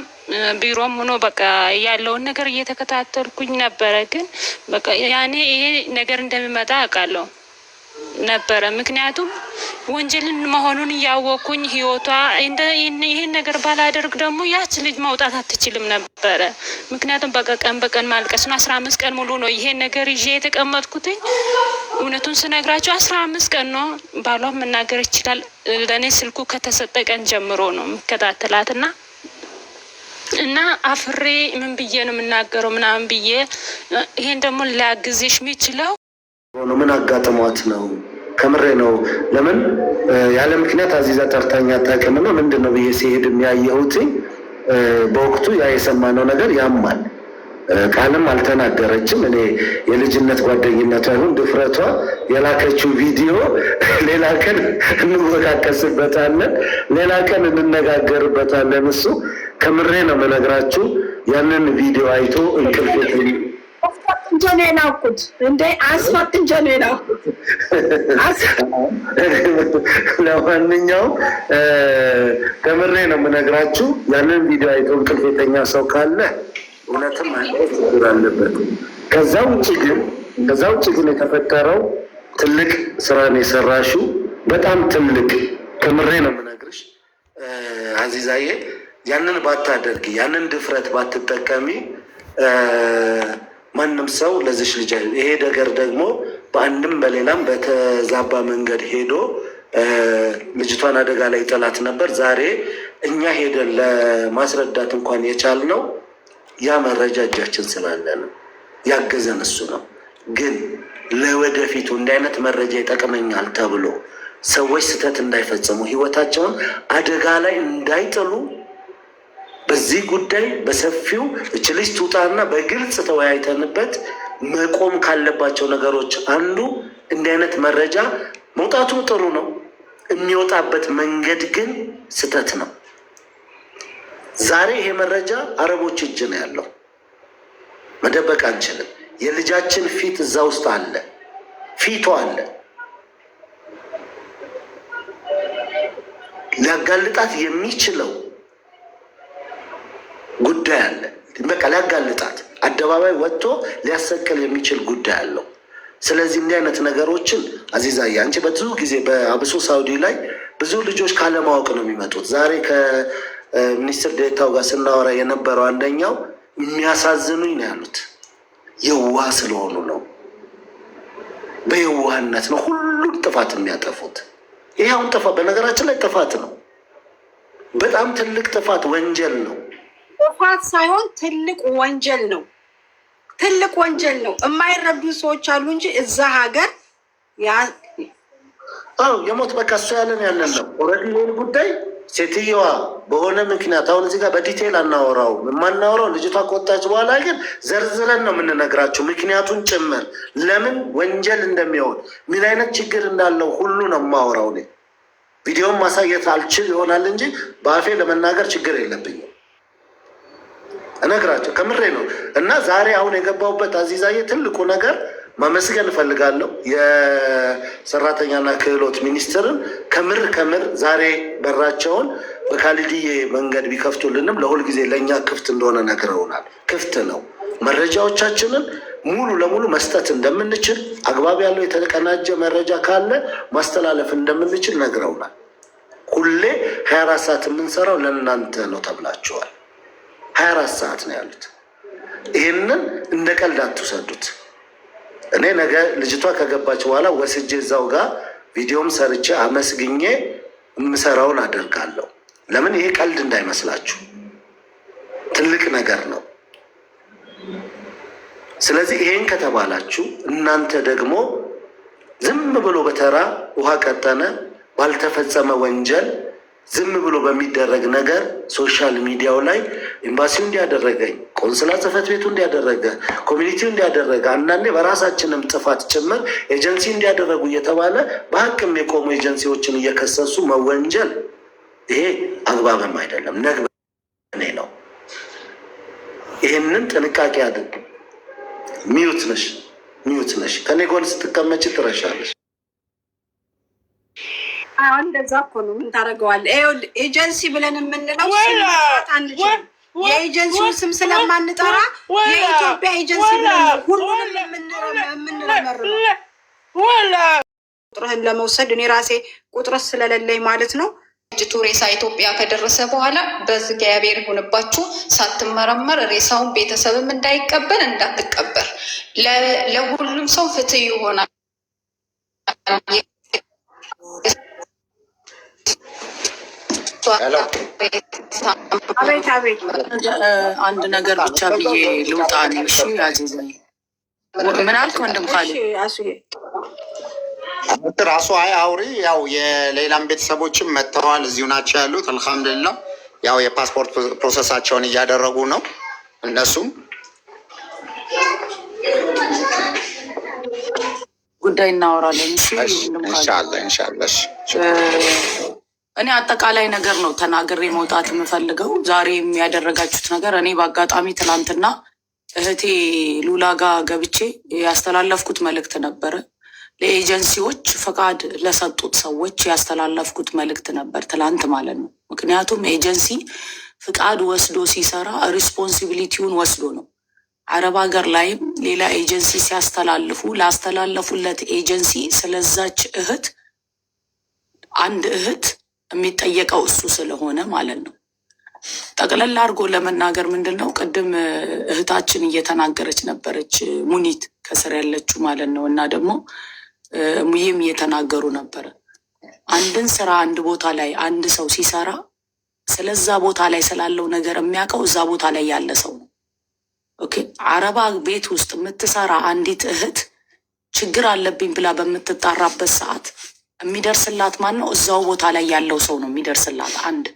ቢሮም ሆኖ በቃ ያለውን ነገር እየተከታተልኩኝ ነበረ። ግን በቃ ያኔ ይሄ ነገር እንደሚመጣ አውቃለሁ ነበረ። ምክንያቱም ወንጀልን መሆኑን እያወቅኩኝ ህይወቷ ይሄን ነገር ባላደርግ ደግሞ ያች ልጅ መውጣት አትችልም ነበረ። ምክንያቱም በቃ ቀን በቀን ማልቀስ ነው። 15 ቀን ሙሉ ነው ይሄን ነገር ይዤ የተቀመጥኩትኝ። እውነቱን ስነግራቸው 15 ቀን ነው። ባሏም መናገር ይችላል። ለእኔ ስልኩ ከተሰጠ ቀን ጀምሮ ነው የምከታተላት እና አፍሬ ምን ብዬ ነው የምናገረው ምናምን ብዬ ይሄን ደግሞ ሊያግዝሽ የሚችለው ምን አጋጥሟት ነው? ከምሬ ነው። ለምን ያለ ምክንያት አዚዛ ጠርታኛ አታውቅምና ምንድን ነው ብዬ ሲሄድ የሚያየሁት በወቅቱ ያ የሰማነው ነገር ያማል። ቃልም አልተናገረችም። እኔ የልጅነት ጓደኝነቷ ይሁን ድፍረቷ የላከችው ቪዲዮ ሌላ ቀን እንወቃቀስበታለን፣ ሌላ ቀን እንነጋገርበታለን። እሱ ከምሬ ነው የምነግራችሁ። ያንን ቪዲዮ አይቶ እንቅልፍ እንጀኔ ናኩት እንደ አስፋት እንጀኔ ናኩት። ለማንኛውም ከምሬ ነው የምነግራችሁ። ያንን ቪዲዮ አይቶ እንቅልፍ የተኛ ሰው ካለ እውነትም ችግር አለበት። ከዛ ውጭ ግን የተፈጠረው ትልቅ ስራን የሰራሽው በጣም ትልቅ ከምሬ ነው የምነግርሽ አዚዛዬ። ያንን ባታደርጊ ያንን ድፍረት ባትጠቀሚ ማንም ሰው ለዚሽ ልጅ ይሄ ነገር ደግሞ በአንድም በሌላም በተዛባ መንገድ ሄዶ ልጅቷን አደጋ ላይ ጥላት ነበር። ዛሬ እኛ ሄደን ለማስረዳት እንኳን የቻልነው ያ መረጃ እጃችን ስላለ ነው። ያገዘን እሱ ነው። ግን ለወደፊቱ እንዲህ አይነት መረጃ ይጠቅመኛል ተብሎ ሰዎች ስህተት እንዳይፈጽሙ ህይወታቸውን አደጋ ላይ እንዳይጥሉ በዚህ ጉዳይ በሰፊው እች ልጅ ትውጣና በግልጽ ተወያይተንበት መቆም ካለባቸው ነገሮች አንዱ እንዲህ አይነት መረጃ መውጣቱ ጥሩ ነው። የሚወጣበት መንገድ ግን ስህተት ነው። ዛሬ ይሄ መረጃ አረቦች እጅ ነው ያለው። መደበቅ አንችልም። የልጃችን ፊት እዛ ውስጥ አለ፣ ፊቷ አለ። ሊያጋልጣት የሚችለው ጉዳይ አለ። በቃ ሊያጋልጣት አደባባይ ወጥቶ ሊያሰቅል የሚችል ጉዳይ አለው። ስለዚህ እንዲህ አይነት ነገሮችን አዚዛዬ አንቺ ብዙ ጊዜ በአብሶ ሳውዲ ላይ ብዙ ልጆች ካለማወቅ ነው የሚመጡት። ዛሬ ከሚኒስትር ዴኤታው ጋር ስናወራ የነበረው አንደኛው የሚያሳዝኑኝ ነው ያሉት የዋህ ስለሆኑ ነው። በየዋህነት ነው ሁሉም ጥፋት የሚያጠፉት። ይሄ አሁን ጥፋት በነገራችን ላይ ጥፋት ነው። በጣም ትልቅ ጥፋት ወንጀል ነው። ጥፋት ሳይሆን ትልቅ ወንጀል ነው። ትልቅ ወንጀል ነው። የማይረዱ ሰዎች አሉ እንጂ እዛ ሀገር የሞት በቃ እሱ ያለን ነው። ኦልሬዲ ይህን ጉዳይ ሴትየዋ በሆነ ምክንያት አሁን እዚህ ጋር በዲቴይል አናወራው። የማናወራው ልጅቷ ከወጣች በኋላ ግን ዘርዝረን ነው የምንነግራቸው፣ ምክንያቱን ጭምር ለምን ወንጀል እንደሚሆን ምን አይነት ችግር እንዳለው ሁሉ ነው የማወራው። እኔ ቪዲዮን ማሳየት አልችል ይሆናል እንጂ በአፌ ለመናገር ችግር የለብኝም። እነግራቸው ከምሬ ነው። እና ዛሬ አሁን የገባሁበት አዚዛዬ ትልቁ ነገር ማመስገን እፈልጋለሁ የሰራተኛና ክህሎት ሚኒስትርን ከምር ዛሬ በራቸውን በካሊድዬ መንገድ ቢከፍቱልንም ለሁል ጊዜ ለእኛ ክፍት እንደሆነ ነግረውናል። ክፍት ነው። መረጃዎቻችንን ሙሉ ለሙሉ መስጠት እንደምንችል፣ አግባብ ያለው የተቀናጀ መረጃ ካለ ማስተላለፍ እንደምንችል ነግረውናል። ሁሌ 24 ሰዓት የምንሰራው ለእናንተ ነው ተብላችኋል። 24 ሰዓት ነው ያሉት። ይህንን እንደ ቀልድ አትውሰዱት። እኔ ነገ ልጅቷ ከገባች በኋላ ወስጄ እዛው ጋር ቪዲዮም ሰርቼ አመስግኜ የምሰራውን አደርጋለሁ። ለምን ይሄ ቀልድ እንዳይመስላችሁ ትልቅ ነገር ነው። ስለዚህ ይሄን ከተባላችሁ እናንተ ደግሞ ዝም ብሎ በተራ ውሃ ቀጠነ ባልተፈጸመ ወንጀል ዝም ብሎ በሚደረግ ነገር ሶሻል ሚዲያው ላይ ኤምባሲው እንዲያደረገኝ፣ ቆንስላ ጽሕፈት ቤቱ እንዲያደረገ፣ ኮሚኒቲው እንዲያደረገ፣ አንዳንዴ በራሳችንም ጥፋት ጭምር ኤጀንሲ እንዲያደረጉ እየተባለ በሀቅም የቆሙ ኤጀንሲዎችን እየከሰሱ መወንጀል ይሄ አግባብም አይደለም፣ ነግበኔ ነው። ይህንን ጥንቃቄ አድርግ። ሚዩት ነሽ። ከኔ ጎን ስትቀመጭ ትረሻለሽ። እንደዛ እኮ ነው። ምን ታደርገዋለህ? ኤጀንሲ ብለን የምንለው አንችልም። የኤጀንሲውን ስም ስለማንጠራ የኢትዮጵያ ኤጀንሲ ብለን ሁሉንም የምንረመርበው ቁጥርህን ለመውሰድ እኔ ራሴ ቁጥር ስለሌለኝ ማለት ነው። ድርጅቱ ሬሳ ኢትዮጵያ ከደረሰ በኋላ በእግዚአብሔር ይሁንባችሁ፣ ሳትመረመር ሬሳውን ቤተሰብም እንዳይቀበል እንዳትቀበር፣ ለሁሉም ሰው ፍትህ ይሆናል። አቤት አቤት፣ አንድ ነገር ብቻ ብዬ ልውጣ ነው። እሺ አዚዛ ምን አልክ ወንድም? ካለ ራሱ አውሪ። ያው የሌላም ቤተሰቦችም መጥተዋል፣ እዚሁ ናቸው ያሉት። አልሐምዱሊላህ ያው የፓስፖርት ፕሮሰሳቸውን እያደረጉ ነው። እነሱም ጉዳይ እናወራለን። ኢንሻአላህ። እኔ አጠቃላይ ነገር ነው ተናግሬ መውጣት የምፈልገው። ዛሬ የሚያደረጋችሁት ነገር እኔ በአጋጣሚ ትናንትና እህቴ ሉላ ጋር ገብቼ ያስተላለፍኩት መልእክት ነበረ። ለኤጀንሲዎች ፈቃድ ለሰጡት ሰዎች ያስተላለፍኩት መልእክት ነበር ትላንት ማለት ነው። ምክንያቱም ኤጀንሲ ፍቃድ ወስዶ ሲሰራ ሪስፖንሲቢሊቲውን ወስዶ ነው። አረብ ሀገር ላይም ሌላ ኤጀንሲ ሲያስተላልፉ ላስተላለፉለት ኤጀንሲ ስለዛች እህት አንድ እህት የሚጠየቀው እሱ ስለሆነ ማለት ነው። ጠቅለል አድርጎ ለመናገር ምንድን ነው ቅድም እህታችን እየተናገረች ነበረች፣ ሙኒት ከስር ያለችው ማለት ነው። እና ደግሞ ሙዬም እየተናገሩ ነበረ። አንድን ስራ አንድ ቦታ ላይ አንድ ሰው ሲሰራ ስለዛ ቦታ ላይ ስላለው ነገር የሚያውቀው እዛ ቦታ ላይ ያለ ሰው ነው። ኦኬ፣ አረባ ቤት ውስጥ የምትሰራ አንዲት እህት ችግር አለብኝ ብላ በምትጣራበት ሰዓት የሚደርስላት ማን ነው? እዛው ቦታ ላይ ያለው ሰው ነው የሚደርስላት። አንድ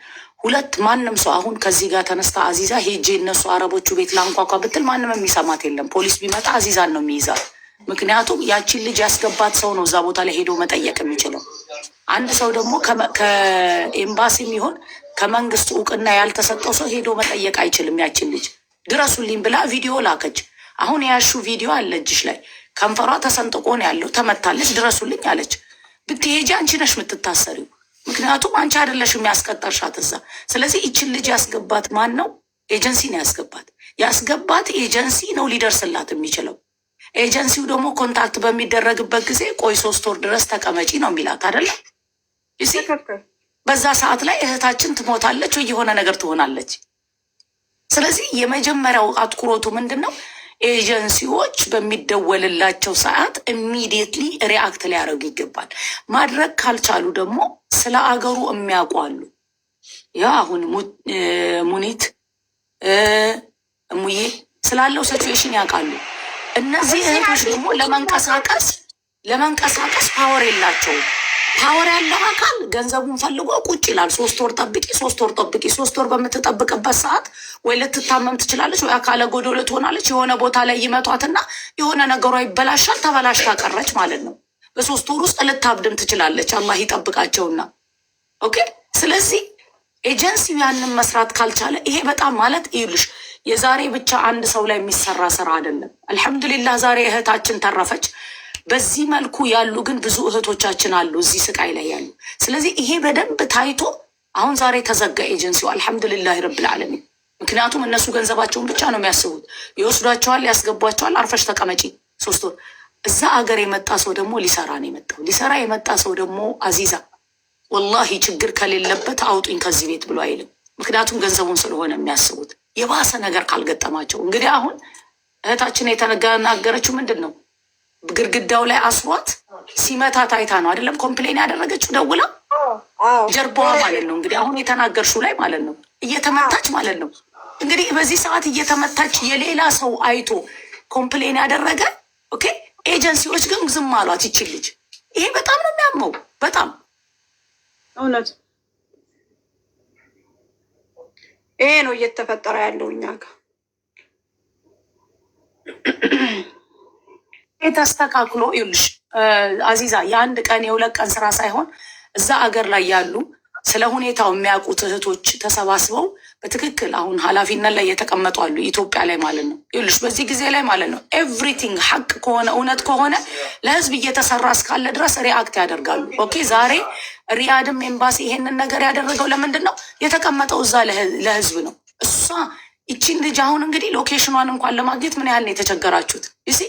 ሁለት፣ ማንም ሰው አሁን ከዚህ ጋር ተነስታ አዚዛ ሄጄ እነሱ አረቦቹ ቤት ላንኳኳ ብትል ማንም የሚሰማት የለም። ፖሊስ ቢመጣ አዚዛን ነው የሚይዛት። ምክንያቱም ያቺን ልጅ ያስገባት ሰው ነው እዛ ቦታ ላይ ሄዶ መጠየቅ የሚችለው። አንድ ሰው ደግሞ ከኤምባሲ የሚሆን ከመንግስት እውቅና ያልተሰጠው ሰው ሄዶ መጠየቅ አይችልም። ያችን ልጅ ድረሱልኝ ብላ ቪዲዮ ላከች። አሁን ያሹ ቪዲዮ አለ እጅሽ ላይ፣ ከንፈሯ ተሰንጥቆ ነው ያለው። ተመታለች፣ ድረሱልኝ አለች። ብትሄጂ አንቺ ነሽ የምትታሰሪው። ምክንያቱም አንቺ አይደለሽም ያስቀጠርሻት እዛ። ስለዚህ ይችን ልጅ ያስገባት ማን ነው? ኤጀንሲ ነው ያስገባት። ያስገባት ኤጀንሲ ነው ሊደርስላት የሚችለው። ኤጀንሲው ደግሞ ኮንታክት በሚደረግበት ጊዜ ቆይ 3 ወር ድረስ ተቀመጪ ነው የሚላት አይደለም። በዛ ሰዓት ላይ እህታችን ትሞታለች ወይ የሆነ ነገር ትሆናለች። ስለዚህ የመጀመሪያው አትኩሮቱ ምንድን ነው? ኤጀንሲዎች በሚደወልላቸው ሰዓት ኢሚዲየትሊ ሪአክት ሊያደርጉ ይገባል። ማድረግ ካልቻሉ ደግሞ ስለ አገሩ የሚያውቁ አሉ። ያ አሁን ሙኒት እሙዬ ስላለው ሲቹዌሽን ያውቃሉ። እነዚህ እህቶች ደግሞ ለመንቀሳቀስ ፓወር የላቸውም። ፓወር ያለው አካል ገንዘቡን ፈልጎ ቁጭ ይላል። 3 ወር ጠብቂ፣ 3 ወር ጠብቂ። 3 ወር በምትጠብቅበት ሰዓት ወይ ልትታመም ትችላለች፣ ወይ አካለ ጎዶሎ ትሆናለች። የሆነ ቦታ ላይ ይመቷትና የሆነ ነገሯ ይበላሻል። ተበላሽታ ቀረች ማለት ነው። በ3 ወር ውስጥ ልታብድም ትችላለች። አላህ ይጠብቃቸውና። ኦኬ። ስለዚህ ኤጀንሲው ያንን መስራት ካልቻለ ይሄ በጣም ማለት ይሉሽ የዛሬ ብቻ አንድ ሰው ላይ የሚሰራ ስራ አይደለም። አልሐምዱሊላህ ዛሬ እህታችን ተረፈች። በዚህ መልኩ ያሉ ግን ብዙ እህቶቻችን አሉ እዚህ ስቃይ ላይ ያሉ። ስለዚህ ይሄ በደንብ ታይቶ አሁን ዛሬ ተዘጋ ኤጀንሲው። አልሐምዱሊላህ ረብል ዓለሚን። ምክንያቱም እነሱ ገንዘባቸውን ብቻ ነው የሚያስቡት። ይወስዷቸዋል፣ ያስገቧቸዋል። አርፈሽ ተቀመጪ 3 ወር። እዛ አገር የመጣ ሰው ደግሞ ሊሰራ ነው የመጣው። ሊሰራ የመጣ ሰው ደግሞ አዚዛ ወላሂ ችግር ከሌለበት አውጡኝ ከዚህ ቤት ብሎ አይልም። ምክንያቱም ገንዘቡን ስለሆነ የሚያስቡት የባሰ ነገር ካልገጠማቸው። እንግዲህ አሁን እህታችን የተናገረችው ምንድን ነው? ግድግዳው ላይ አስሯት ሲመታት አይታ ነው አይደለም ኮምፕሌን ያደረገችው ደውላ ጀርባዋ ማለት ነው። እንግዲህ አሁን የተናገርሽው ላይ ማለት ነው እየተመታች ማለት ነው። እንግዲህ በዚህ ሰዓት እየተመታች የሌላ ሰው አይቶ ኮምፕሌን ያደረገ ኦኬ። ኤጀንሲዎች ግን ዝም አሏት ይችል ልጅ። ይሄ በጣም ነው የሚያመው። በጣም እውነት ይሄ ነው እየተፈጠረ ያለው እኛ ጋር። ተስተካክሎ ይኸውልሽ አዚዛ የአንድ ቀን የሁለት ቀን ስራ ሳይሆን እዛ አገር ላይ ያሉ ስለ ሁኔታው የሚያውቁት እህቶች ተሰባስበው በትክክል አሁን ኃላፊነት ላይ የተቀመጡ አሉ ኢትዮጵያ ላይ ማለት ነው። ይኸውልሽ በዚህ ጊዜ ላይ ማለት ነው ኤቭሪቲንግ ሀቅ ከሆነ እውነት ከሆነ ለህዝብ እየተሰራ እስካለ ድረስ ሪአክት ያደርጋሉ። ኦኬ ዛሬ ሪያድም ኤምባሲ ይሄንን ነገር ያደረገው ለምንድን ነው? የተቀመጠው እዛ ለህዝብ ነው። እሷ ይቺን ልጅ አሁን እንግዲህ ሎኬሽኗን እንኳን ለማግኘት ምን ያህል ነው የተቸገራችሁት? ይሲ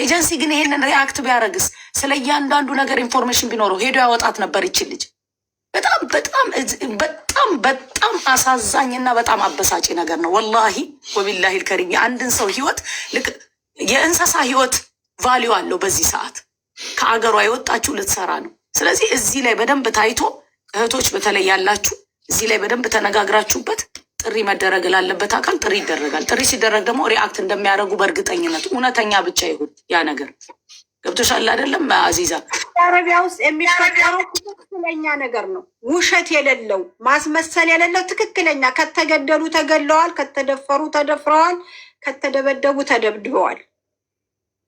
ኤጀንሲ ግን ይሄንን ሪአክት ቢያደርግስ ስለ እያንዳንዱ ነገር ኢንፎርሜሽን ቢኖረው ሄዶ ያወጣት ነበር ይቺን ልጅ። በጣም በጣም በጣም በጣም አሳዛኝና በጣም አበሳጭ ነገር ነው። ወላሂ ወቢላሂ ልከሪም የአንድን ሰው ህይወት ልክ የእንስሳ ህይወት ቫሊዩ አለው። በዚህ ሰዓት ከአገሯ የወጣችሁ ልትሰራ ነው። ስለዚህ እዚህ ላይ በደንብ ታይቶ እህቶች በተለይ ያላችሁ እዚህ ላይ በደንብ ተነጋግራችሁበት ጥሪ መደረግ ላለበት አካል ጥሪ ይደረጋል። ጥሪ ሲደረግ ደግሞ ሪአክት እንደሚያደርጉ በእርግጠኝነት እውነተኛ ብቻ ይሁን ያ ነገር። ገብቶሻል አይደለም አዚዛ? አረቢያ ውስጥ የሚፈጠረው ትክክለኛ ነገር ነው፣ ውሸት የሌለው ማስመሰል የሌለው ትክክለኛ። ከተገደሉ ተገድለዋል፣ ከተደፈሩ ተደፍረዋል፣ ከተደበደቡ ተደብድበዋል።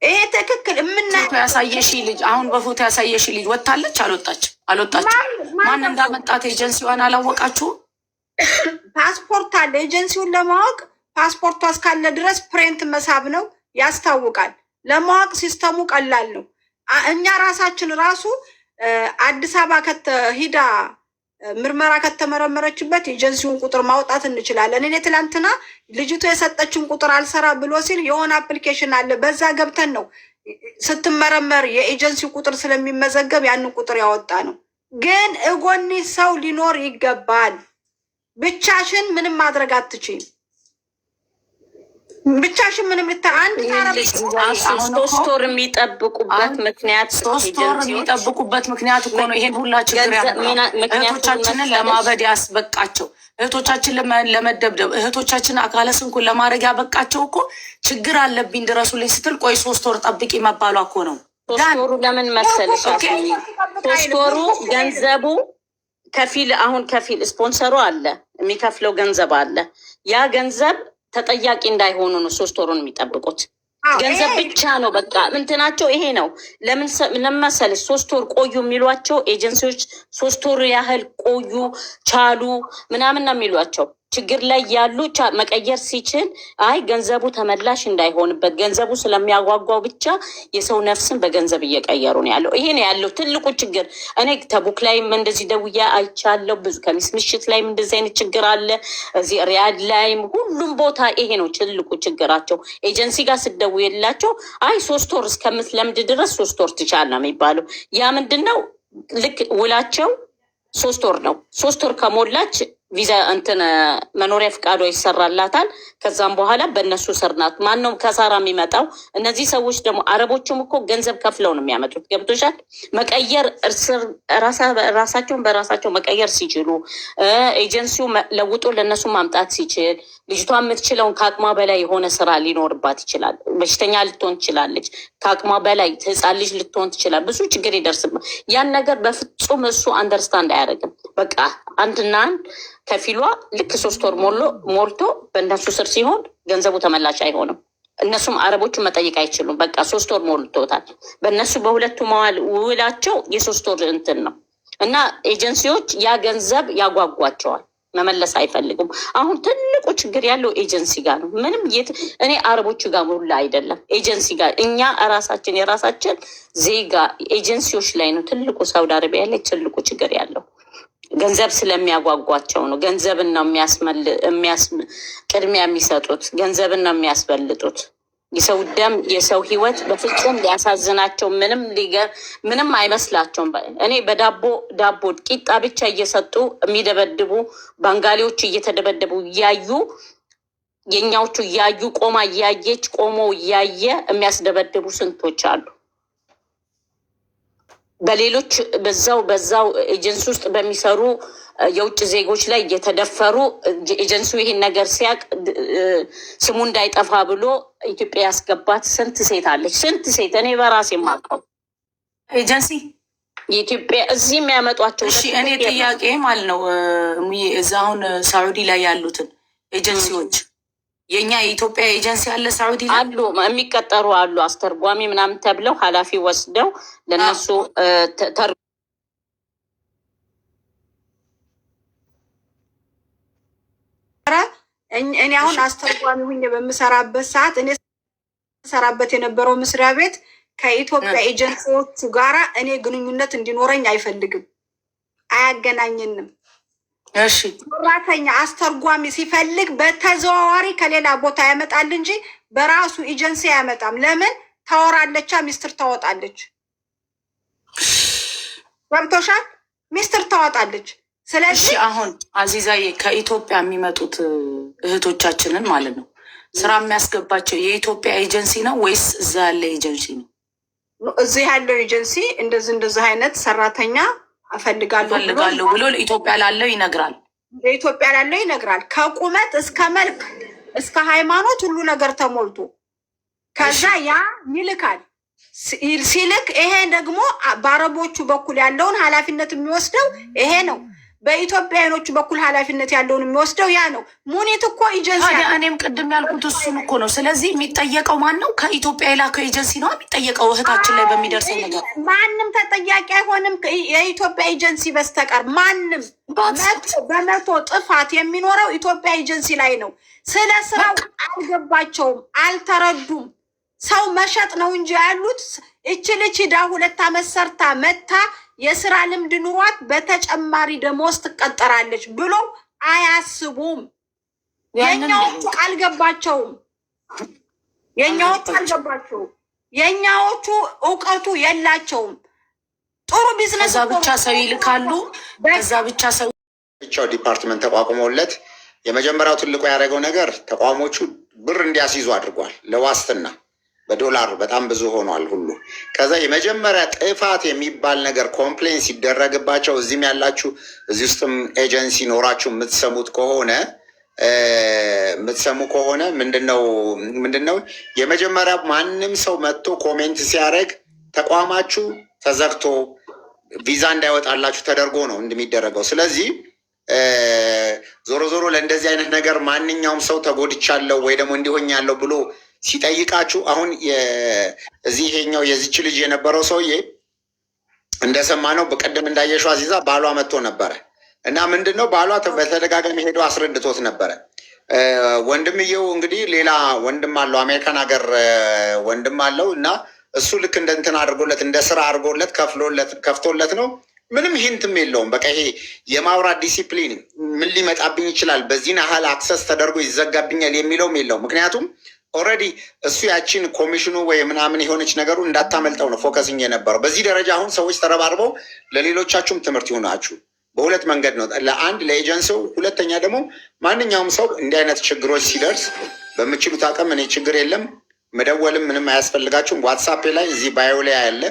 ይሄ ትክክል ፎቶ ያሳየሽ ልጅ አሁን በፎቶ ያሳየሽ ልጅ ወጣለች አልወጣችም? ማን እንዳመጣት ኤጀንሲዋን አላወቃችሁም? ፓስፖርት አለ። ኤጀንሲውን ለማወቅ ፓስፖርቷ እስካለ ድረስ ፕሪንት መሳብ ነው፣ ያስታውቃል። ለማወቅ ሲስተሙ ቀላል ነው። እኛ ራሳችን ራሱ አዲስ አበባ ሂዳ ምርመራ ከተመረመረችበት ኤጀንሲውን ቁጥር ማውጣት እንችላለን። እኔ ትላንትና ልጅቱ የሰጠችን ቁጥር አልሰራ ብሎ ሲል የሆነ አፕሊኬሽን አለ፣ በዛ ገብተን ነው ስትመረመር የኤጀንሲ ቁጥር ስለሚመዘገብ ያንን ቁጥር ያወጣ ነው። ግን እጎኒ ሰው ሊኖር ይገባል። ብቻሽን ምንም ማድረግ አትችይም። ብቻሽን ምንም ሶስት ወር የሚጠብቁበት ምክንያት ምክንያት እኮ ነው ይሄን ሁላ ችግር እህቶቻችንን ለማበድ ያስበቃቸው፣ እህቶቻችን ለመደብደብ፣ እህቶቻችን አካለ ስንኩል ለማድረግ ያበቃቸው እኮ ችግር አለብኝ ድረሱልኝ ስትል ቆይ 3 ወር ጠብቂ መባሏ እኮ ነው። 3 ወሩ ለምን መሰለሽ? 3 ወሩ ገንዘቡ ከፊል አሁን ከፊል ስፖንሰሩ አለ፣ የሚከፍለው ገንዘብ አለ። ያ ገንዘብ ተጠያቂ እንዳይሆኑ ነው 3 ወሩን የሚጠብቁት። ገንዘብ ብቻ ነው በቃ እንትናቸው ይሄ ነው። ለምን መሰለሽ 3 ወር ቆዩ የሚሏቸው ኤጀንሲዎች 3 ወር ያህል ቆዩ ቻሉ ምናምን ነው የሚሏቸው። ችግር ላይ ያሉ መቀየር ሲችል አይ ገንዘቡ ተመላሽ እንዳይሆንበት ገንዘቡ ስለሚያጓጓው ብቻ የሰው ነፍስን በገንዘብ እየቀየሩ ነው ያለው። ይሄ ነው ያለው ትልቁ ችግር። እኔ ተቡክ ላይም እንደዚህ ደውያ አይቻለሁ። ብዙ ከሚስ ምሽት ላይም እንደዚህ አይነት ችግር አለ። እዚህ ሪያድ ላይም ሁሉም ቦታ ይሄ ነው ትልቁ ችግራቸው። ኤጀንሲ ጋር ስደውይላቸው አይ 3 ወር እስከምትለምድ ድረስ 3 ወር ትቻል ነው የሚባለው። ያ ምንድን ነው ልክ ውላቸው 3 ወር ነው። 3 ወር ከሞላች ቪዛ እንትን መኖሪያ ፍቃዷ ይሰራላታል። ከዛም በኋላ በእነሱ ስር ናት። ማነው ከሳራ የሚመጣው? እነዚህ ሰዎች ደግሞ አረቦቹም እኮ ገንዘብ ከፍለው ነው የሚያመጡት። ገብቶሻል? መቀየር ራሳቸውን በራሳቸው መቀየር ሲችሉ ኤጀንሲው ለውጦ ለእነሱ ማምጣት ሲችል ልጅቷ የምትችለውን ከአቅሟ በላይ የሆነ ስራ ሊኖርባት ይችላል። በሽተኛ ልትሆን ትችላለች። ከአቅሟ በላይ ህፃን ልጅ ልትሆን ትችላል። ብዙ ችግር ይደርስበት። ያን ነገር በፍጹም እሱ አንደርስታንድ አያደርግም። በቃ አንድና አንድ ከፊሏ ልክ 3 ወር ሞልቶ በእነሱ ስር ሲሆን ገንዘቡ ተመላሽ አይሆንም። እነሱም አረቦቹን መጠየቅ አይችሉም። በቃ 3 ወር ሞልቶታል። በእነሱ በሁለቱ መዋል ውላቸው የ3 ወር እንትን ነው እና ኤጀንሲዎች ያ ገንዘብ ያጓጓቸዋል፣ መመለስ አይፈልጉም። አሁን ትልቁ ችግር ያለው ኤጀንሲ ጋር ነው። ምንም እኔ አረቦቹ ጋር ሁላ አይደለም፣ ኤጀንሲ ጋር እኛ የራሳችን ዜጋ ኤጀንሲዎች ላይ ነው ትልቁ። ሳውዲ አረቢያ ላይ ትልቁ ችግር ያለው ገንዘብ ስለሚያጓጓቸው ነው። ገንዘብን ነው ቅድሚያ የሚሰጡት፣ ገንዘብን ነው የሚያስበልጡት። የሰው ደም የሰው ህይወት በፍጹም ሊያሳዝናቸው ምንም አይመስላቸውም። እኔ ዳቦ ቂጣ ብቻ እየሰጡ የሚደበድቡ ባንጋሊዎች እየተደበደቡ እያዩ የኛዎቹ እያዩ ቆሞ እያየ የሚያስደበድቡ ስንቶች አሉ። በሌሎች በዛው ኤጀንሲ ውስጥ በሚሰሩ የውጭ ዜጎች ላይ እየተደፈሩ ኤጀንሲው ይሄን ነገር ሲያቅ ስሙ እንዳይጠፋ ብሎ ኢትዮጵያ ያስገባት ስንት ሴት አለች። ስንት ሴት እኔ በራሴ የማውቀው ኤጀንሲ የኢትዮጵያ እዚህ የሚያመጧቸው። እሺ እኔ ጥያቄ ማለት ነው እዛ አሁን ሳዑዲ ላይ ያሉትን ኤጀንሲዎች የኛ የኢትዮጵያ ኤጀንሲ አለ ሳዑዲ ላይ አሉ፣ የሚቀጠሩ አሉ፣ አስተርጓሚ ምናምን ተብለው ኃላፊ ወስደው ለነሱ እኔ አሁን አስተርጓሚ ሁኜ በምሰራበት ሰዓት እኔ ሰራበት የነበረው መስሪያ ቤት ከኢትዮጵያ ኤጀንሲዎቹ ጋራ እኔ ግንኙነት እንዲኖረኝ አይፈልግም፣ አያገናኝንም። እሺ ሰራተኛ አስተርጓሚ ሲፈልግ በተዘዋዋሪ ከሌላ ቦታ ያመጣል እንጂ በራሱ ኤጀንሲ አያመጣም። ለምን ታወራለች፣ ሚስጥር ታወጣለች። ገብቶሻል? ሚስጥር ታወጣለች። ስለዚህ አሁን አዚዛዬ ከኢትዮጵያ የሚመጡት እህቶቻችንን ማለት ነው ስራ የሚያስገባቸው የኢትዮጵያ ኤጀንሲ ነው ወይስ እዛ ያለ ኤጀንሲ ነው? እዚህ ያለው ኤጀንሲ እንደዚህ አይነት ሰራተኛ እፈልጋለሁ ብሎ ኢትዮጵያ ላለው ይነግራል። ለኢትዮጵያ ላለው ይነግራል። ከቁመት እስከ መልክ እስከ ሃይማኖት ሁሉ ነገር ተሞልቶ ከዛ ያ ይልካል። ሲልክ ይሄ ደግሞ በአረቦቹ በኩል ያለውን ኃላፊነት የሚወስደው ይሄ ነው። በኢትዮጵያኖቹ በኩል ኃላፊነት ያለውን የሚወስደው ያ ነው። ሙኒት እኮ ኤጀንሲ እኔም ቅድም ያልኩት እሱን እኮ ነው። ስለዚህ የሚጠየቀው ማን ነው? ከኢትዮጵያ የላከው ኤጀንሲ ነው የሚጠየቀው። እህታችን ላይ በሚደርሰው ነገር ማንም ተጠያቂ አይሆንም የኢትዮጵያ ኤጀንሲ በስተቀር። ማንም በመቶ ጥፋት የሚኖረው ኢትዮጵያ ኤጀንሲ ላይ ነው። ስለ ስራው አልገባቸውም፣ አልተረዱም። ሰው መሸጥ ነው እንጂ ያሉት እቺ ልጅ ሂዳ 2 ዓመት ሰርታ መታ የስራ ልምድ ኑሯት በተጨማሪ ደሞዝ ትቀጠራለች ብሎ አያስቡም። የኛዎቹ አልገባቸውም። የኛዎቹ እውቀቱ የላቸውም። ጥሩ ቢዝነስ ብቻ ሰው ይልካሉ። ከዛ ብቻ ሰው ብቻው ዲፓርትመንት ተቋቁሞለት የመጀመሪያው ትልቁ ያደረገው ነገር ተቋሞቹ ብር እንዲያስይዙ አድርጓል። ለዋስትና በዶላር በጣም ብዙ ሆኗል ሁሉ። ከዛ የመጀመሪያ ጥፋት የሚባል ነገር ኮምፕሌን ሲደረግባቸው እዚህም ያላችሁ እዚህ ውስጥም ኤጀንሲ ኖራችሁ የምትሰሙ ከሆነ ምንድነው የመጀመሪያ ማንም ሰው መጥቶ ኮሜንት ሲያደርግ ተቋማችሁ ተዘግቶ ቪዛ እንዳይወጣላችሁ ተደርጎ ነው እንደሚደረገው። ስለዚህ ዞሮ ለእንደዚህ አይነት ነገር ማንኛውም ሰው ተጎድቻለሁ ወይ ደግሞ እንዲሆኛለሁ ብሎ ሲጠይቃችሁ አሁን እዚህ ይሄኛው የዚች ልጅ የነበረው ሰውዬ እንደሰማነው በቀደም እንዳየሽው አዚዛ ባሏ መጥቶ ነበረ እና ምንድነው ባሏ በተደጋጋሚ ሄዶ አስረድቶት ነበረ። ወንድምየው እንግዲህ ሌላ ወንድም አለው አሜሪካን ሀገር ወንድም አለው እና እሱ ልክ እንደ እንትን አድርጎለት እንደ ስራ አድርጎለት ከፍቶለት ነው። ምንም ሂንትም የለውም። በቃ ይሄ የማውራት ዲሲፕሊን ምን ሊመጣብኝ ይችላል፣ በዚህን ያህል አክሰስ ተደርጎ ይዘጋብኛል የሚለውም የለውም። ምክንያቱም ኦልሬዲ እሱ ያቺን ኮሚሽኑ ወይ ምናምን የሆነች ነገሩ እንዳታመልጠው ነው ፎከሲንግ የነበረው። በዚህ ደረጃ አሁን ሰዎች ተረባርበው ለሌሎቻችሁም ትምህርት ይሆናችሁ በሁለት መንገድ ነው። ለአንድ ለኤጀንሲው፣ ሁለተኛ ደግሞ ማንኛውም ሰው እንዲህ አይነት ችግሮች ሲደርስ በምችሉት አቅም እኔ ችግር የለም መደወልም ምንም አያስፈልጋችሁም። ዋትሳፕ ላይ እዚህ ባዮ ላይ ያለ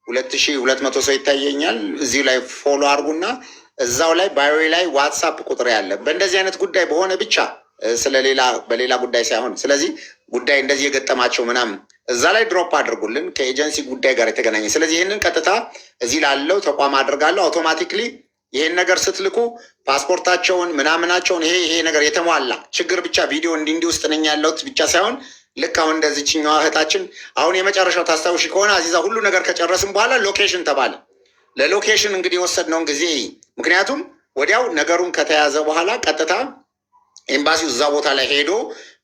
2200 ሰው ይታየኛል። እዚሁ ላይ ፎሎ አድርጉና እዛው ላይ ባዮ ላይ ዋትሳፕ ቁጥር ያለ በእንደዚህ አይነት ጉዳይ በሆነ ብቻ ስለሌላ በሌላ ጉዳይ ሳይሆን፣ ስለዚህ ጉዳይ እንደዚህ የገጠማቸው ምናምን እዛ ላይ ድሮፕ አድርጉልን ከኤጀንሲ ጉዳይ ጋር የተገናኘ። ስለዚህ ይህንን ቀጥታ እዚህ ላለው ተቋም አድርጋለሁ። አውቶማቲክሊ ይሄን ነገር ስትልኩ ፓስፖርታቸውን ምናምናቸውን ይሄ ነገር የተሟላ ችግር ብቻ ቪዲዮ እንዲህ ውስጥ ነኝ ያለሁት ብቻ ሳይሆን ልክ አሁን እንደዚችኛዋ እህታችን አሁን የመጨረሻው ታስታውሺ ከሆነ አዚዛ ሁሉ ነገር ከጨረስን በኋላ ሎኬሽን ተባለ። ለሎኬሽን እንግዲህ የወሰድነውን ጊዜ ምክንያቱም ወዲያው ነገሩን ከተያዘ በኋላ ቀጥታ ኤምባሲው እዛ ቦታ ላይ ሄዶ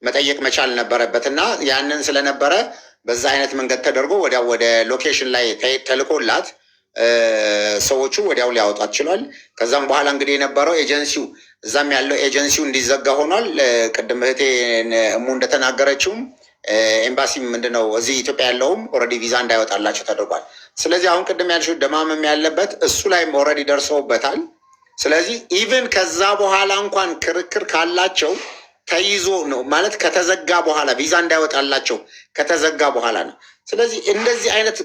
መጠየቅ መቻል ነበረበት እና ያንን ስለነበረ በዛ አይነት መንገድ ተደርጎ ወዲያው ወደ ሎኬሽን ላይ ተልኮላት ሰዎቹ ወዲያው ሊያወጣት ችሏል። ከዛም በኋላ እንግዲህ የነበረው ኤጀንሲው እዛም ያለው ኤጀንሲው እንዲዘጋ ሆኗል። ቅድም እህቴ እሙ እንደተናገረችውም ኤምባሲ ምንድነው እዚህ ኢትዮጵያ ያለውም ኦልሬዲ ቪዛ እንዳይወጣላቸው ተደርጓል። ስለዚህ አሁን ቅድም ያልሽው ደማመም ያለበት እሱ ላይም ኦልሬዲ ደርሰውበታል። ስለዚህ ኢቨን ከዛ በኋላ እንኳን ክርክር ካላቸው ተይዞ ነው ማለት ከተዘጋ በኋላ ቪዛ እንዳይወጣላቸው ከተዘጋ በኋላ ነው። ስለዚህ እንደዚህ አይነት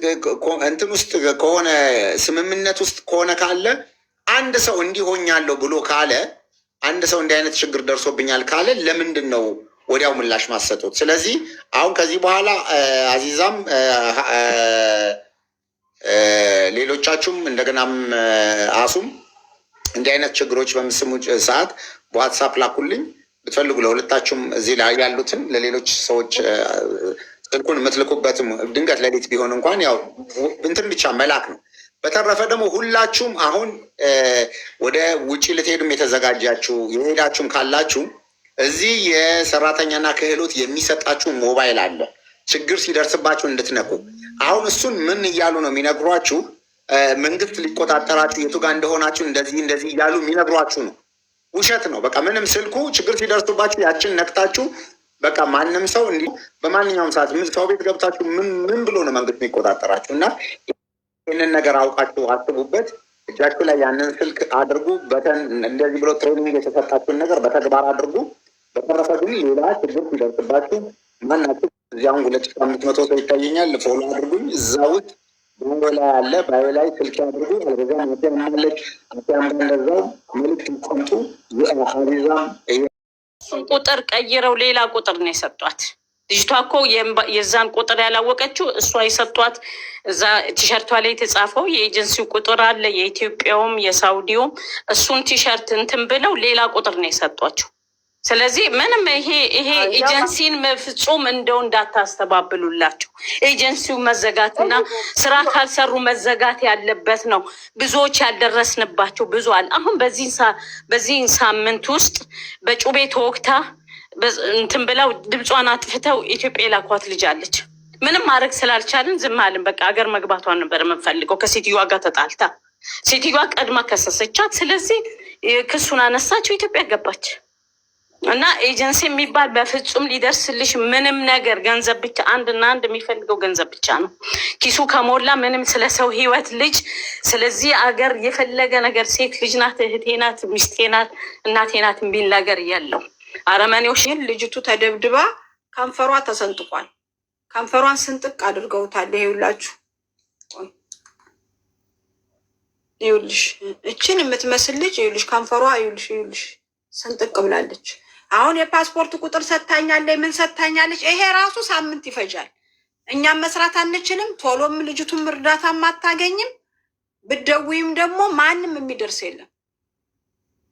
እንትን ውስጥ ከሆነ ስምምነት ውስጥ ከሆነ ካለ አንድ ሰው እንዲሆኛለሁ ብሎ ካለ አንድ ሰው እንዲህ አይነት ችግር ደርሶብኛል ካለ ለምንድን ነው ወዲያው ምላሽ ማሰጡት? ስለዚህ አሁን ከዚህ በኋላ አዚዛም ሌሎቻችሁም እንደገናም አሱም እንዲህ አይነት ችግሮች በምስሙ ሰዓት በዋትሳፕ ላኩልኝ ብትፈልጉ ለሁለታችሁም እዚህ ላይ ያሉትን ለሌሎች ሰዎች ስልኩን የምትልኩበትም ድንገት ሌሊት ቢሆን እንኳን ያው እንትን ብቻ መላክ ነው። በተረፈ ደግሞ ሁላችሁም አሁን ወደ ውጭ ልትሄዱም የተዘጋጃችሁ የሄዳችሁም ካላችሁ እዚህ የሰራተኛና ክህሎት የሚሰጣችሁ ሞባይል አለ። ችግር ሲደርስባችሁ እንድትነቁ አሁን እሱን ምን እያሉ ነው የሚነግሯችሁ? መንግስት ሊቆጣጠራችሁ የቱ ጋር እንደሆናችሁ እንደዚህ እያሉ የሚነግሯችሁ ነው። ውሸት ነው። በቃ ምንም ስልኩ ችግር ሲደርሱባችሁ ያችን ነቅታችሁ በቃ ማንም ሰው እንዲህ በማንኛውም ሰዓት ሰው ቤት ገብታችሁ ምን ብሎ ነው መንግስት የሚቆጣጠራችሁ? እና ይህንን ነገር አውቃችሁ አስቡበት። እጃችሁ ላይ ያንን ስልክ አድርጉ። በተን እንደዚህ ብሎ ትሬኒንግ የተሰጣችሁን ነገር በተግባር አድርጉ። በተረፈ ግን ሌላ ችግር ሲደርስባችሁ ማናችሁ እዚያውን 2500 ሰው ይታየኛል፣ ፎሎ አድርጉኝ። እዛ ውስጥ ባዮ ላይ አለ፣ ባዮ ላይ ስልክ አድርጉ። አልበዛ ማለች አቲያም እንደዛው መልዕክት ይቆምጡ። አዚዛም ቁጥር ቀይረው ሌላ ቁጥር ነው የሰጧት። ልጅቷ እኮ የዛን ቁጥር ያላወቀችው እሷ የሰጧት እዛ ቲሸርቷ ላይ የተጻፈው የኤጀንሲው ቁጥር አለ፣ የኢትዮጵያውም የሳውዲውም። እሱን ቲሸርት እንትን ብለው ሌላ ቁጥር ነው የሰጧቸው። ስለዚህ ምንም ይሄ ኤጀንሲን ፍጹም እንደው እንዳታስተባብሉላቸው። ኤጀንሲው መዘጋትና ስራ ካልሰሩ መዘጋት ያለበት ነው። ብዙዎች ያልደረስንባቸው ብዙ አለ። አሁን በዚህ ሳምንት ውስጥ በጩቤ ተወግታ እንትን ብለው ድምጿን አጥፍተው ኢትዮጵያ የላኳት ልጅ አለች። ምንም ማድረግ ስላልቻልን ዝም አልን። በቃ አገር መግባቷን ነበር የምንፈልገው። ከሴትዮዋ ጋር ተጣልታ ሴትዮዋ ቀድማ ከሰሰቻት። ስለዚህ ክሱን አነሳቸው፣ ኢትዮጵያ ገባች። እና ኤጀንሲ የሚባል በፍጹም ሊደርስልሽ ምንም ነገር ገንዘብ ብቻ አንድና አንድ የሚፈልገው ገንዘብ ብቻ ነው። ኪሱ ከሞላ ምንም ስለ ሰው ህይወት ልጅ ስለዚህ አገር የፈለገ ነገር ሴት ልጅ ናት፣ እህቴ ናት፣ ሚስቴ ናት፣ እናቴ ናት የሚል ነገር የለው። አረመኔዎች ልጅቱ ተደብድባ ከንፈሯ ተሰንጥቋል። ከንፈሯን ስንጥቅ አድርገውታል። ይኸውላችሁ ይኸውልሽ እችን የምትመስል ልጅ ይኸውልሽ ከንፈሯ ይኸውልሽ ስንጥቅ ብላለች። አሁን የፓስፖርት ቁጥር ሰታኛለች፣ ምን ሰታኛለች። ይሄ ራሱ ሳምንት ይፈጃል። እኛም መስራት አንችልም። ቶሎም ልጅቱም እርዳታም አታገኝም። ብትደውይም ደግሞ ማንም የሚደርስ የለም።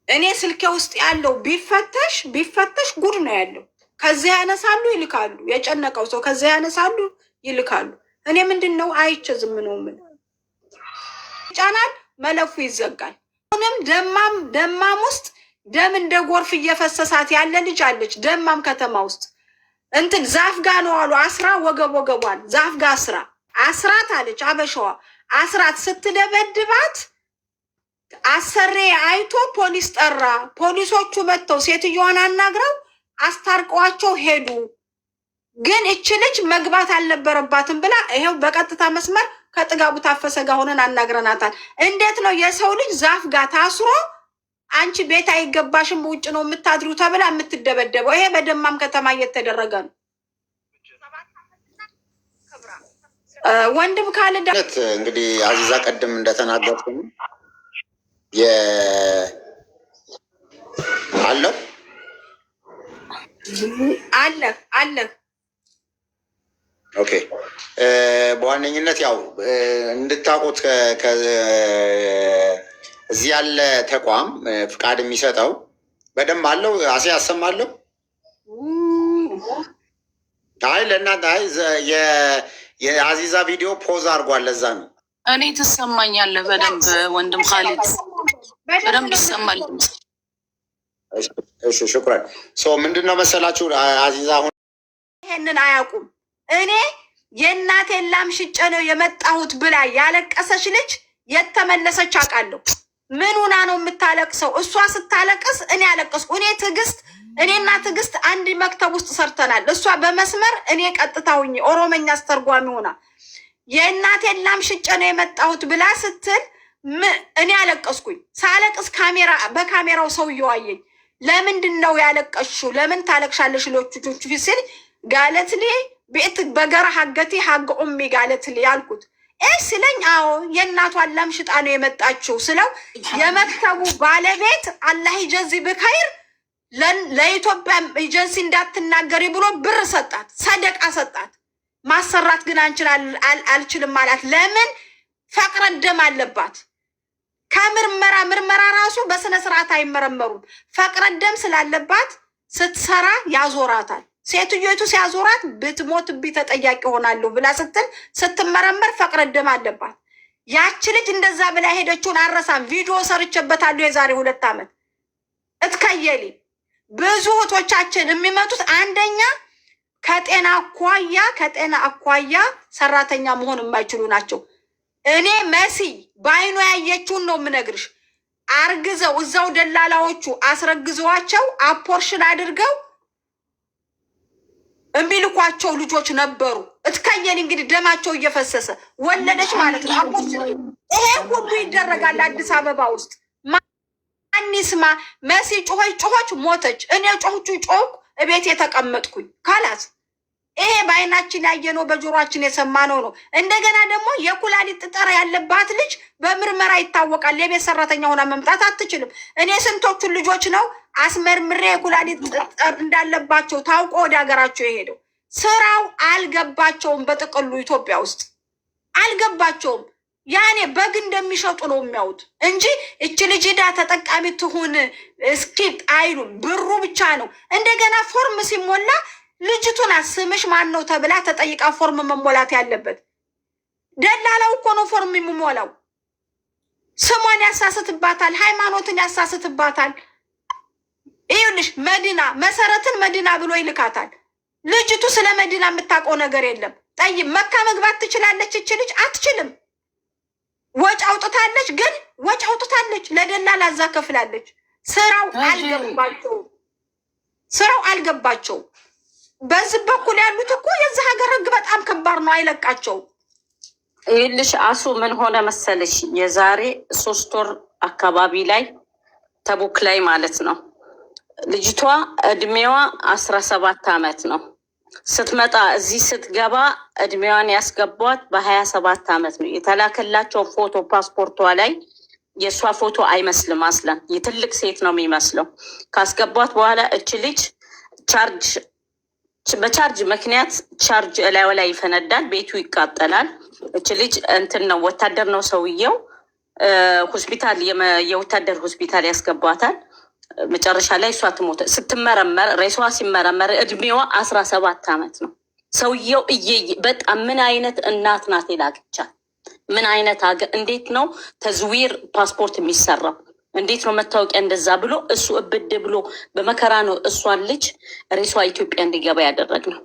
እኔ ስልኬ ውስጥ ያለው ቢፈተሽ ጉድ ነው ያለው። ከዚያ ያነሳሉ ይልካሉ። የጨነቀው ሰው ከዚያ ያነሳሉ ይልካሉ። እኔ ምንድን ነው አይቼ ዝም ነው ምን ጫናል፣ መለፉ ይዘጋል። አሁንም ደማም ውስጥ ደም እንደ ጎርፍ እየፈሰሳት ያለ ልጅ አለች። ደማም ከተማ ውስጥ እንትን ዛፍ ጋ ነው አሉ አስራ ወገቧን ዛፍ ጋ አስራት አለች። አበሻዋ አስራት ስትደበድባት አሰሬ አይቶ ፖሊስ ጠራ። ፖሊሶቹ መጥተው ሴትዮዋን አናግረው አስታርቀዋቸው ሄዱ። ግን እች ልጅ መግባት አልነበረባትም ብላ ይሄው በቀጥታ መስመር ከጥጋቡ ታፈሰ ጋር ሆነን አናግረናታል። እንዴት ነው የሰው ልጅ ዛፍ ጋር ታስሮ አንቺ ቤት አይገባሽም ውጭ ነው የምታድሪው ተብላ የምትደበደበው? ይሄ በደማም ከተማ እየተደረገ ነው። ወንድም ካልዳት እንግዲህ አዚዛ ቀድም እንደተናገርኩ አለ ኦኬ። በዋነኝነት ያው እንድታውቁት እዚህ ያለ ተቋም ፍቃድ የሚሰጠው በደንብ አለው። አሴ ያሰማለሁ። አይ ለእናንተ አይ የአዚዛ ቪዲዮ ፖዝ አድርጓል። ለዛ ነው እኔ ትሰማኛለህ በደንብ ወንድም ካሊድ በደንብ ይሰማል። እሺ ሽኩራን። ምንድን ነው መሰላችሁ አዚዛ አሁን ይሄንን አያውቁም። እኔ የእናቴን ላም ሽጬ ነው የመጣሁት ብላ ያለቀሰች ልጅ የተመለሰች አውቃለሁ። ምኑና ነው የምታለቅሰው? እሷ ስታለቅስ እኔ አለቀስኩ። እኔና ትዕግስት አንድ መክተብ ውስጥ ሰርተናል። እሷ በመስመር እኔ ቀጥታ ሁኜ ኦሮመኛ አስተርጓሚ ሆና የእናቴን ላም ሽጬ ነው የመጣሁት ብላ ስትል እኔ አለቀስኩኝ። ሳለቅስ በካሜራው ሰውየው አየኝ። ለምንድን ነው ያለቀሽው? ለምን ታለቅሻለሽ? ሎቹቹ ሲል ጋለትሊ ቤት በገራ ሀገቴ ሀገ ኡሚ ጋለትሊ ያልኩት ስለኝ አዎ የእናቷን ላም ሽጣ ነው የመጣችው ስለው የመክተቡ ባለቤት አላህ ይጀዚ ብኸይር ለኢትዮጵያ ኤጀንሲ እንዳትናገሪ ብሎ ብር ሰጣት፣ ሰደቃ ሰጣት። ማሰራት ግን አልችልም አላት። ለምን? ፈቅረ ደም አለባት። ምርመራ ራሱ በስነ ስርዓት አይመረመሩም። ፈቅረ ደም ስላለባት ስትሰራ ያዞራታል። ሴትዮቱ ሲያዞራት ብትሞትብኝ ተጠያቂ ሆናለሁ ብላ ስትመረመር ፈቅረ ደም አለባት። ያቺ ልጅ እንደዛ ብላ ሄደችውን አረሳም። ቪዲዮ ሰርቼበታለሁ የዛሬ 2 ዓመት። እትከየሊ ብዙ እህቶቻችን የሚመጡት አንደኛ ከጤና አኳያ ሰራተኛ መሆን የማይችሉ ናቸው። እኔ መሲ በአይኗ ያየችውን ነው የምነግርሽ። አርግዘው እዛው ደላላዎቹ አስረግዘዋቸው አፖርሽን አድርገው እምቢልኳቸው ልጆች ነበሩ። እትከየል እንግዲህ ደማቸው እየፈሰሰ ወለደች ማለት ነው። አፖርሽን ይሄ ሁሉ ይደረጋል አዲስ አበባ ውስጥ። ማንስማ መሲ ጮሆች ሞተች። እኔ ጮህኩ እቤት የተቀመጥኩኝ ካላት ይሄ በአይናችን ያየነው በጆሮአችን የሰማነው ነው። እንደገና ደግሞ የኩላሊት ጠጠር ያለባት ልጅ በምርመራ ይታወቃል። የቤት ሰራተኛ ሆና መምጣት አትችልም። እኔ ስንቶቹን ልጆች ነው አስመርምሬ የኩላሊት ጠጠር እንዳለባቸው ታውቆ ወደ ሀገራቸው የሄደው። ስራው አልገባቸውም። በጥቅሉ ኢትዮጵያ ውስጥ አልገባቸውም። ያኔ በግ እንደሚሸጡ ነው የሚያዩት እንጂ እች ልጅ ዳ ተጠቃሚ ትሁን እስኪ አይሉም። ብሩ ብቻ ነው። እንደገና ፎርም ሲሞላ ልጅቱን ስምሽ ማን ነው ተብላ ተጠይቃ ፎርም መሞላት ያለበት ደላላው እኮ ነው ፎርም የሚሞላው። ስሟን ያሳስትባታል፣ ሃይማኖትን ያሳስትባታል። ይኸውልሽ መሰረትን መዲና ብሎ ይልካታል። ልጅቱ ስለ መዲና የምታውቀው ነገር የለም። ጠይብ መካ መግባት ትችላለች እች ልጅ? አትችልም። ወጭ አውጥታለች፣ ግን ወጭ አውጥታለች ለደላላ እዛ ከፍላለች። ስራው አልገባቸው። በዚህ በኩል ያሉት እኮ የዚህ ሀገር ህግ በጣም ከባድ ነው፣ አይለቃቸው። ይልሽ አሱ ምን ሆነ መሰለሽ፣ የዛሬ 3 ወር አካባቢ ላይ ተቡክ ላይ ማለት ነው ልጅቷ እድሜዋ 17 ዓመት ነው። ስትመጣ እዚህ ስትገባ እድሜዋን ያስገቧት በ27 ዓመት ነው። የተላከላቸው ፎቶ ፓስፖርቷ ላይ የእሷ ፎቶ አይመስልም። አስለን የትልቅ ሴት ነው የሚመስለው። ካስገቧት በኋላ እች ልጅ በቻርጅ ምክንያት ቻርጅ እላዩ ላይ ይፈነዳል፣ ቤቱ ይቃጠላል። እች ልጅ እንትን ነው ወታደር ነው ሰውየው። ሆስፒታል የወታደር ሆስፒታል ያስገቧታል። መጨረሻ ላይ እሷ ትሞተ። ስትመረመር ሬሷ ሲመረመር እድሜዋ 17 ዓመት ነው። ሰውየው በጣም ምን አይነት እናት ናት የላከቻት? ምን አይነት እንዴት ነው ተዝዊር ፓስፖርት የሚሰራው? እንዴት ነው መታወቂያ እንደዛ ብሎ እሱ እብድ ብሎ በመከራ ነው እሷን ልጅ ሬሷ ኢትዮጵያ እንዲገባ ያደረግነው።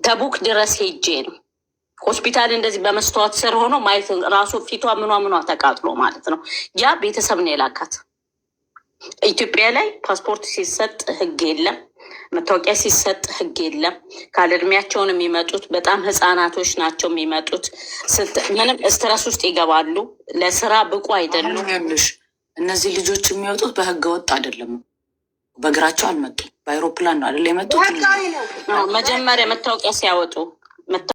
ተቡክ ድረስ ሄጄ ነው ሆስፒታል እንደዚህ በመስተዋት ስር ሆኖ ማየት ራሱ ፊቷ ምኗ ተቃጥሎ ማለት ነው። ያ ቤተሰብ ነው የላካት። ኢትዮጵያ ላይ ፓስፖርት ሲሰጥ ህግ የለም፣ መታወቂያ ሲሰጥ ህግ የለም። ካለ እድሜያቸውን የሚመጡት በጣም ህፃናቶች ናቸው የሚመጡት። ምንም ስትረስ ውስጥ ይገባሉ። ለስራ ብቁ አይደሉም። እነዚህ ልጆች የሚወጡት በህገ ወጥ አይደለም፣ በእግራቸው አልመጡም። በአይሮፕላን ነው አይደል የመጡት። መጀመሪያ መታወቂያ ሲያወጡ